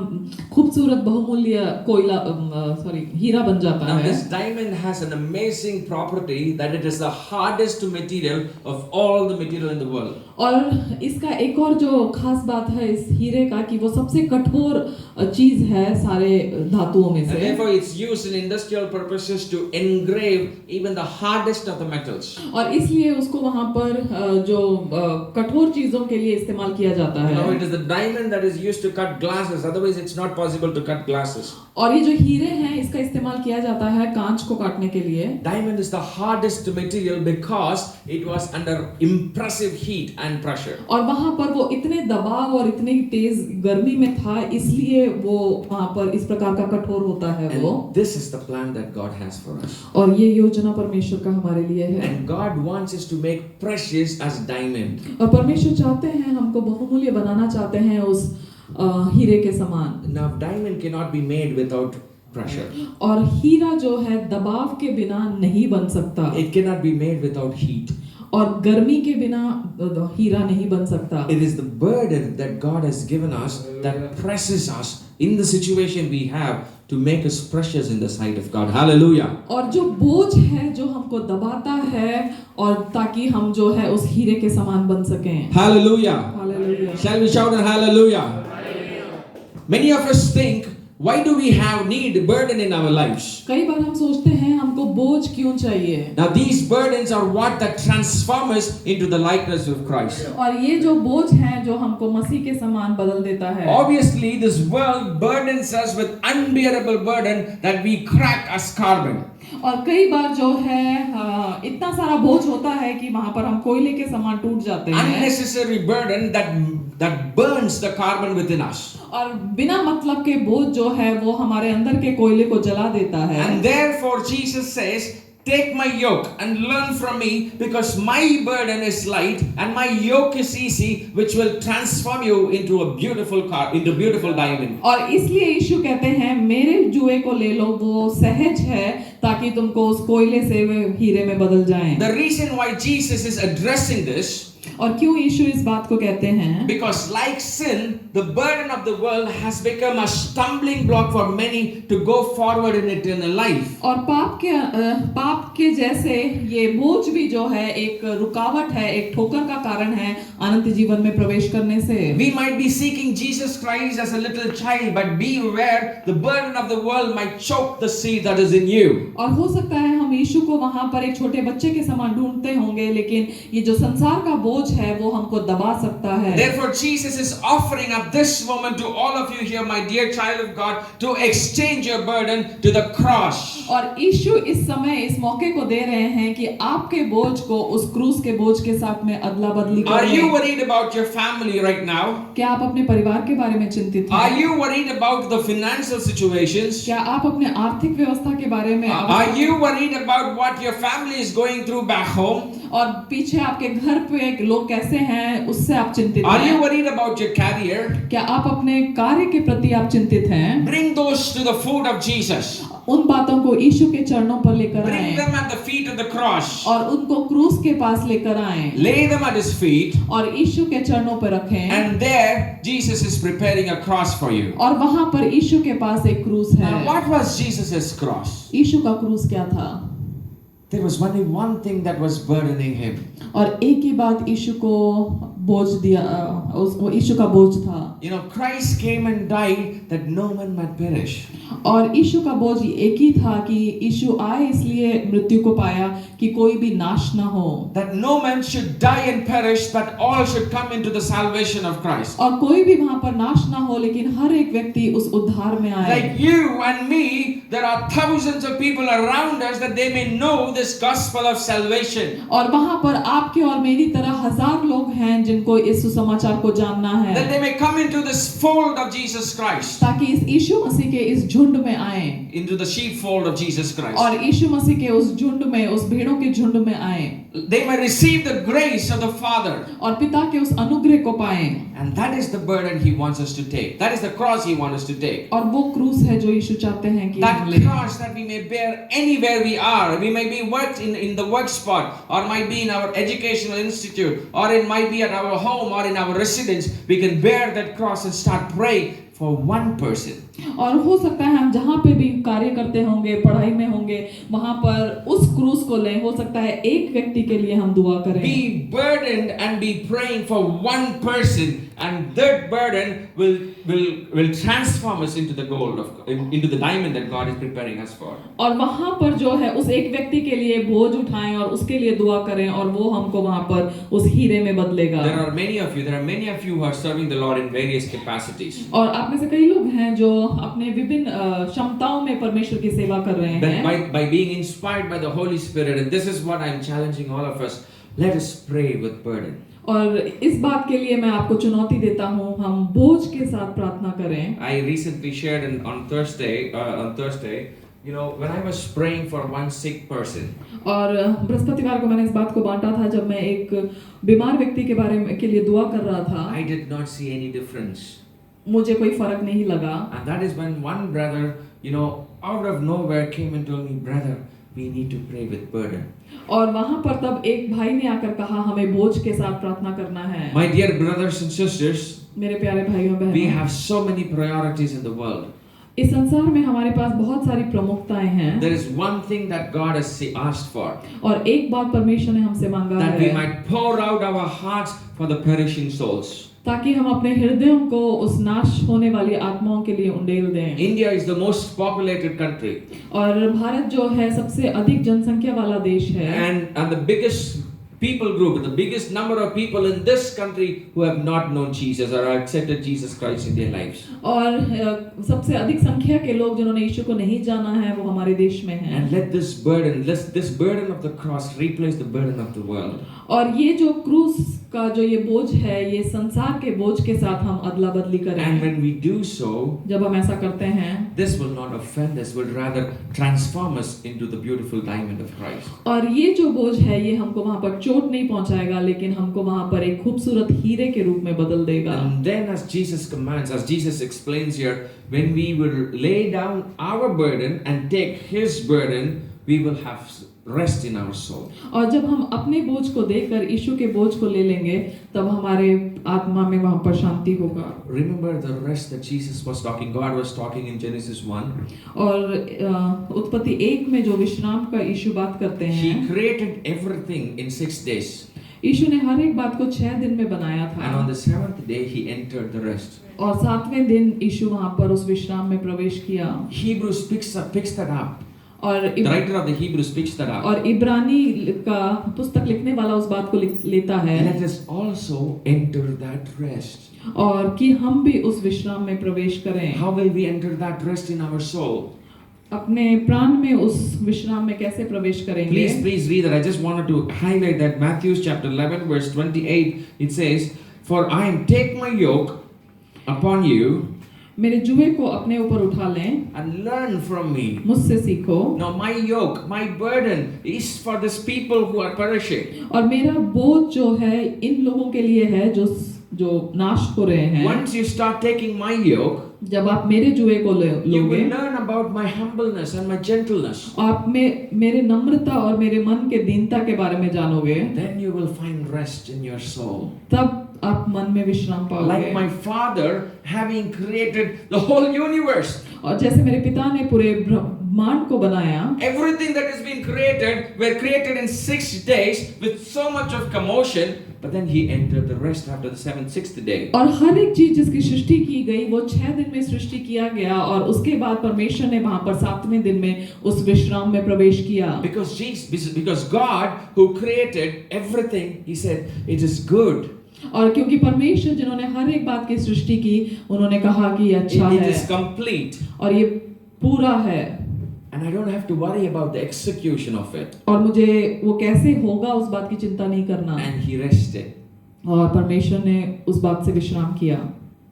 A: खूबसूरत बहुमूल्य कोयला हीरा बन जाता
B: Now
A: है।
B: this diamond has an amazing property that it is the hardest material of all the material in the world.
A: और इसका एक और जो खास बात है इस हीरे का कि वो सबसे कठोर चीज है सारे धातुओं में
B: And
A: से।
B: therefore it's used in industrial purposes to engrave even the hardest of the metals.
A: और इसलिए उसको वहां पर जो कठोर चीजों के लिए इस्तेमाल किया जाता
B: You know,
A: है।
B: it is the diamond that is used to cut glasses, otherwise it's not possible to cut glasses.
A: और ये जो हीरे हैं इसका इस्तेमाल किया जाता है कांच को काटने के लिए।
B: Diamond is the hardest material because it was under impressive heat and pressure.
A: और वहां पर वो इतने दबाव और इतनी तेज गर्मी में था, इसलिए वो वहां पर इस प्रकार का कठोर होता है वो।
B: And this is the plan that God has for us.
A: और ये योजना परमेश्वर का हमारे लिए है।
B: And God wants us to make precious as diamond.
A: और परमेश्वर चाहते हैं हमको बहुमूल्य बनाना चाहते हैं उस हीरे के समान।
B: Now diamond cannot be made without pressure.
A: और हीरा जो है दबाव के बिना नहीं बन सकता।
B: It cannot be made without heat.
A: और गर्मी के बिना हीरा नहीं बन सकता।
B: It is the burden that God has given us that presses us in the situation we have to make us precious in the sight of God. Hallelujah.
A: और जो बोझ है जो हमको दबाता है और ताकि हम जो है उस हीरे के समान बन सकें।
B: Hallelujah.
A: Hallelujah.
B: Shall we shout a hallelujah? Many of us think, why do we have need burden in our lives?
A: कई बार हम सोचते हैं हमको बोझ क्यों चाहिए।
B: Now these burdens are what that transform us into the likeness of Christ.
A: और ये जो बोझ है जो हमको मसीह के समान बदल देता है।
B: Obviously this world burdens us with unbearable burden that we crack as carbon.
A: और कई बार जो है इतना सारा बोझ होता है कि वहां पर हम कोयले के समान टूट जाते हैं।
B: Unnecessary burden that burns the carbon within us.
A: और बिना मतलब के बोझ जो है वो हमारे अंदर के कोयले को जला देता है।
B: And therefore Jesus says, take my yoke and learn from me, because my burden is light and my yoke is easy, which will transform you into a beautiful diamond.
A: और इसलिए यीशु कहते हैं मेरे जुए को ले लो, वो सहज है ताकि तुमको उस कोयले से वे हीरे में बदल जाएं।
B: The reason why Jesus is addressing this,
A: और क्यों यीशु इस बात को कहते हैं?
B: because like sin, the burden of the world has become a stumbling block for many to go forward in eternal life.
A: और पाप के जैसे ये बोझ भी जो है एक रुकावट है, एक ठोकर का कारण है अनंत जीवन में प्रवेश करने से।
B: We might be seeking Jesus Christ as a little child, but be aware the burden of the world might choke the seed that is in you.
A: और हो सकता है हम यीशु को वहां पर एक छोटे बच्चे के समान ढूंढते होंगे, लेकिन ये जो संसार का बोझ है वो हमको दबा सकता है।
B: Therefore Jesus is offering up this moment to all of you here, my dear child of God, to exchange your burden to the cross.
A: और यीशु इस समय इस मौके को दे रहे हैं कि आपके बोझ को उस क्रूस के बोझ के साथ में अदला बदली
B: Are you
A: करें।
B: worried about your family right now?
A: क्या आप अपने परिवार के बारे में चिंतित हैं?
B: Are you worried about the financial situations?
A: क्या आप अपने आर्थिक व्यवस्था के बारे में
B: Are you worried about what your family is going through back home?
A: और पीछे आपके घर पे लोग कैसे हैं उससे आप चिंतित
B: Are you
A: हैं?
B: worried about your career?
A: क्या आप अपने कार्य के प्रति आप चिंतित हैं?
B: Bring those to the foot of Jesus.
A: उन बातों को यीशु के चरणों पर लेकर
B: Bring
A: आएं
B: them at the feet of the cross.
A: और उनको क्रूस के पास लेकर आएं
B: Lay them at his feet.
A: और यीशु के चरणों पर रखें।
B: And there Jesus is preparing a cross for you.
A: और वहां पर यीशु के पास एक क्रूस
B: Now
A: है।
B: what was Jesus' cross?
A: यीशु का क्रूस क्या था?
B: There was only one thing that was burdening him.
A: और एक ही बात यीशु को बोझ दिया, वो यीशु का बोझ था।
B: You know, Christ came and died that no man might perish.
A: और यीशु का बोझ एक ही था कि यीशु आए इसलिए मृत्यु को पाया कि कोई भी नाश ना हो।
B: That no man should die and perish, but all should come into the salvation of Christ.
A: और कोई भी वहां पर नाश ना हो, लेकिन हर एक व्यक्ति उस उद्धार में आए।
B: Like you and me, there are thousands of people around us that they may know this gospel of salvation.
A: और वहां पर आपके और मेरी तरह हजार लोग हैं जिनको इस सुसमाचार को जानना है,
B: That they may come into this fold of Jesus Christ,
A: ताकि इस यीशु मसीह के इस झुंड में आए,
B: into the sheepfold of Jesus Christ.
A: और यीशु मसीह के उस झुंड में, उस भेड़ों के झुंड में आए,
B: They may receive the grace of the Father.
A: और पिता के उस अनुग्रह को पाए।
B: And that is the burden He wants us to take. That is the cross He wants us to take.
A: और वो क्रूस है जो यीशु चाहते हैं कि
B: That
A: हम लें।
B: cross that we may bear anywhere we are. We may be worked in the work spot, or might be in our educational institute, or it might be at our home or in our residence. We can bear that cross and start praying for one person.
A: और हो सकता है हम जहाँ पे भी कार्य करते होंगे, पढ़ाई में होंगे, वहाँ पर उस क्रूस को लें। हो सकता है एक व्यक्ति के लिए हम दुआ करें।
B: Be burdened and be praying for one person, and that burden will transform us into the gold into the diamond that God is preparing us for.
A: और वहाँ पर जो है उस एक व्यक्ति के लिए बोझ उठाएं और उसके लिए दुआ करें, और वो हमको वहाँ पर उस हीरे में बदलेगा।
B: There are many of you who are serving the Lord in various capacities.
A: और आप में से कई लोग हैं जो अपने विभिन्न क्षमताओं में परमेश्वर की सेवा कर रहे हैं।
B: By being inspired by the Holy Spirit, and this is what I am challenging all of us. Let us pray with burden.
A: और इस बात के लिए मैं आपको चुनौती देता हूँ, हम बोझ के साथ प्रार्थना करें।
B: I recently shared on Thursday, you know, when I was praying for one sick person.
A: और बृहस्पतिवार को मैंने इस बात को बांटा था जब मैं एक बीमार व्यक्ति के बारे में के लिए दुआ कर रहा था।
B: I did not see any difference.
A: मुझे कोई फर्क नहीं लगा।
B: And that is when one brother, you know, out of nowhere came and told me, brother, we need to pray with burden.
A: और वहाँ पर तब एक भाई ने आकर कहा हमें बोझ के साथ प्रार्थना करना है।
B: My dear brothers and sisters,
A: मेरे प्यारे भाइयों
B: we
A: बहनों,
B: have so many priorities in the world.
A: इस संसार में हमारे पास बहुत सारी प्रमुखताएं हैं।
B: There is one thing that God has asked for.
A: और एक बात परमेश्वर ने हमसे मांगा
B: That we
A: है,
B: might pour out our hearts for the perishing souls.
A: ताकि हम अपने हृदयों को उस नाश होने वाली आत्माओं के लिए उंडेल दें।
B: India is the most populated country.
A: और भारत जो है सबसे अधिक जनसंख्या वाला देश है।
B: And the biggest people group, the biggest number of people in this country who have not known Jesus or accepted Jesus Christ in their lives.
A: और सबसे अधिक संख्या के लोग जिन्होंने यीशु को नहीं जाना है वो हमारे देश में हैं।
B: And let this burden of the cross replace the burden of the world.
A: और ये जो क्रूस का जो ये बोझ है, ये संसार के बोझ के साथ हम अदला बदली करें।
B: And when we do so,
A: जब हम ऐसा करते हैं,
B: this will not offend us, will rather transform us into the beautiful diamond of Christ.
A: और ये जो बोझ है ये हमको वहाँ पर चोट नहीं पहुँचाएगा, लेकिन हमको वहाँ पर एक खूबसूरत हीरे के रूप में बदल देगा।
B: And then as Jesus commands, as Jesus explains here, when we will lay down our burden and take His burden, we will have rest in our soul.
A: और जब हम अपने बोझ को देकर यीशु के बोझ को ले लेंगे, तब हमारे आत्मा में वहाँ पर शांति होगा।
B: Remember the rest that Jesus was talking, God was talking in Genesis 1.
A: और उत्पत्ति 1 में जो विश्राम का यीशु बात करते हैं,
B: He created everything in 6 days.
A: यीशु ने हर एक बात को 6 दिन में बनाया
B: And
A: था।
B: on the 7th day, He entered the rest.
A: और 7वें दिन यीशु वहाँ पर उस विश्राम में प्रवेश किया।
B: Hebrews picks that up.
A: और
B: The writer of the Hebrews picks that up.
A: और इब्रानी का पुस्तक लिखने वाला उस बात को लेता है,
B: Let us also enter that rest.
A: और कि हम भी उस विश्राम में प्रवेश करें।
B: How will we enter that rest in our soul?
A: अपने प्राण में उस विश्राम में कैसे प्रवेश करेंगे?
B: Please read that. I just wanted to highlight that Matthew chapter 11 verse 28. It says, "For I am take my yoke upon you
A: मेरे जुए को अपने ऊपर उठा लें,
B: and learn from me."
A: मुझसे सीखो।
B: Now my yoke, my burden is for these people who are perishing.
A: और मेरा बोझ जो है इन लोगों के लिए है जो नाश हो रहे हैं।
B: Once you start taking my yoke,
A: जब आप मेरे जुए को
B: you
A: लोगे,
B: will learn about my humbleness and my gentleness.
A: आप मेरे नम्रता और मेरे मन के दीनता के बारे में जानोगे,
B: Then you will find rest in your soul.
A: तब आप मन में विश्राम पाओगे।
B: Like my Father having created the whole universe.
A: और जैसे मेरे पिता ने पूरे ब्रह्मांड को बनाया,
B: Everything that has been created were created in 6 days with so much of commotion, but then He entered the rest after the 6th day.
A: और हर एक चीज जिसकी सृष्टि की गई वो 6 दिन में सृष्टि किया गया, और उसके बाद परमेश्वर ने वहां पर 7वें दिन में उस विश्राम में प्रवेश किया।
B: Because God who created everything, He said, "It is good."
A: और क्योंकि परमेश्वर जिन्होंने हर एक बात की सृष्टि की, उन्होंने कहा कि ये अच्छा
B: It
A: है
B: is complete.
A: और ये पूरा है।
B: And I don't have to worry about the execution of it.
A: और मुझे वो कैसे होगा उस बात की चिंता नहीं करना।
B: And he rested.
A: और परमेश्वर ने उस बात से विश्राम किया।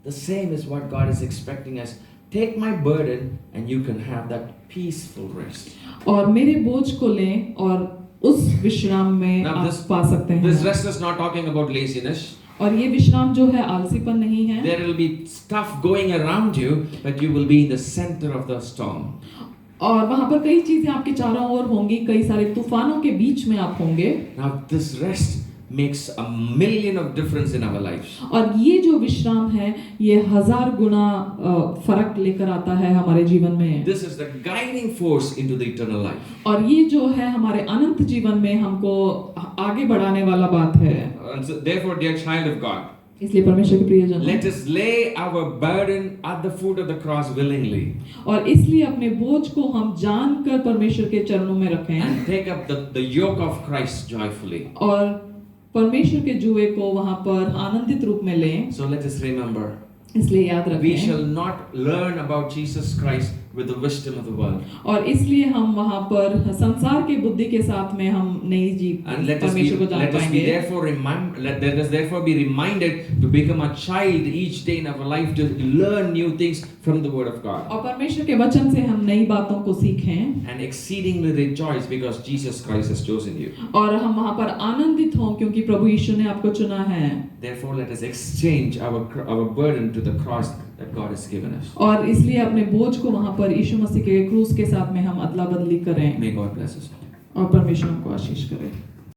B: The same is what God is expecting us. Take my burden and you can have that peaceful rest.
A: और मेरे बोझ को लें और उस विश्राम में
B: Now
A: आप पा सकते हैं।
B: This rest is not talking about laziness.
A: और ये विश्राम जो है आलसीपन नहीं है।
B: There will be stuff going around you, but you will be in the center of the storm.
A: और वहाँ पर कई चीजें आपके चारों ओर होंगी, कई सारे तूफानों के बीच में आप होंगे।
B: Now this rest makes a million of difference in our lives.
A: और ये जो विश्राम है ये 1000 गुना फर्क लेकर आता है हमारे जीवन में।
B: This is the guiding force into the eternal life.
A: और ये जो है हमारे अनंत जीवन में हमको आगे बढ़ाने वाला बात है।
B: And so, therefore, dear child of God,
A: इसलिए परमेश्वर के प्रियजन,
B: let us lay our burden at the foot of the cross willingly
A: और इसलिए अपने बोझ को हम जानकर परमेश्वर के चरणों में रखें
B: and take up the yoke of Christ joyfully.
A: और परमेश्वर के जुए को वहां पर आनंदित रूप में लें।
B: So let us remember,
A: इसलिए याद
B: we
A: रखें,
B: shall not learn about Jesus Christ with the wisdom of the world.
A: और इसलिए हम वहां पर संसार के बुद्धि के साथ में हम नहीं जी
B: And let us be,
A: परमेश्वर को जान
B: let us be
A: पाएंगे।
B: therefore let us therefore be reminded to become a child each day in our life, to learn new things from the Word of God,
A: और परमेश्वर के वचन से हम नई बातों को सीखें
B: and exceedingly rejoice because Jesus Christ has chosen you.
A: और हम वहां पर आनंदित हों क्योंकि प्रभु यीशु ने आपको चुना है।
B: Therefore, let us exchange our burden to the cross that God has given us.
A: और इसलिए अपने बोझ को वहां पर यीशु मसीह के क्रूस के साथ में हम अदला बदली करें
B: May God bless us.
A: और परमेश्वर हमको आशीष करे।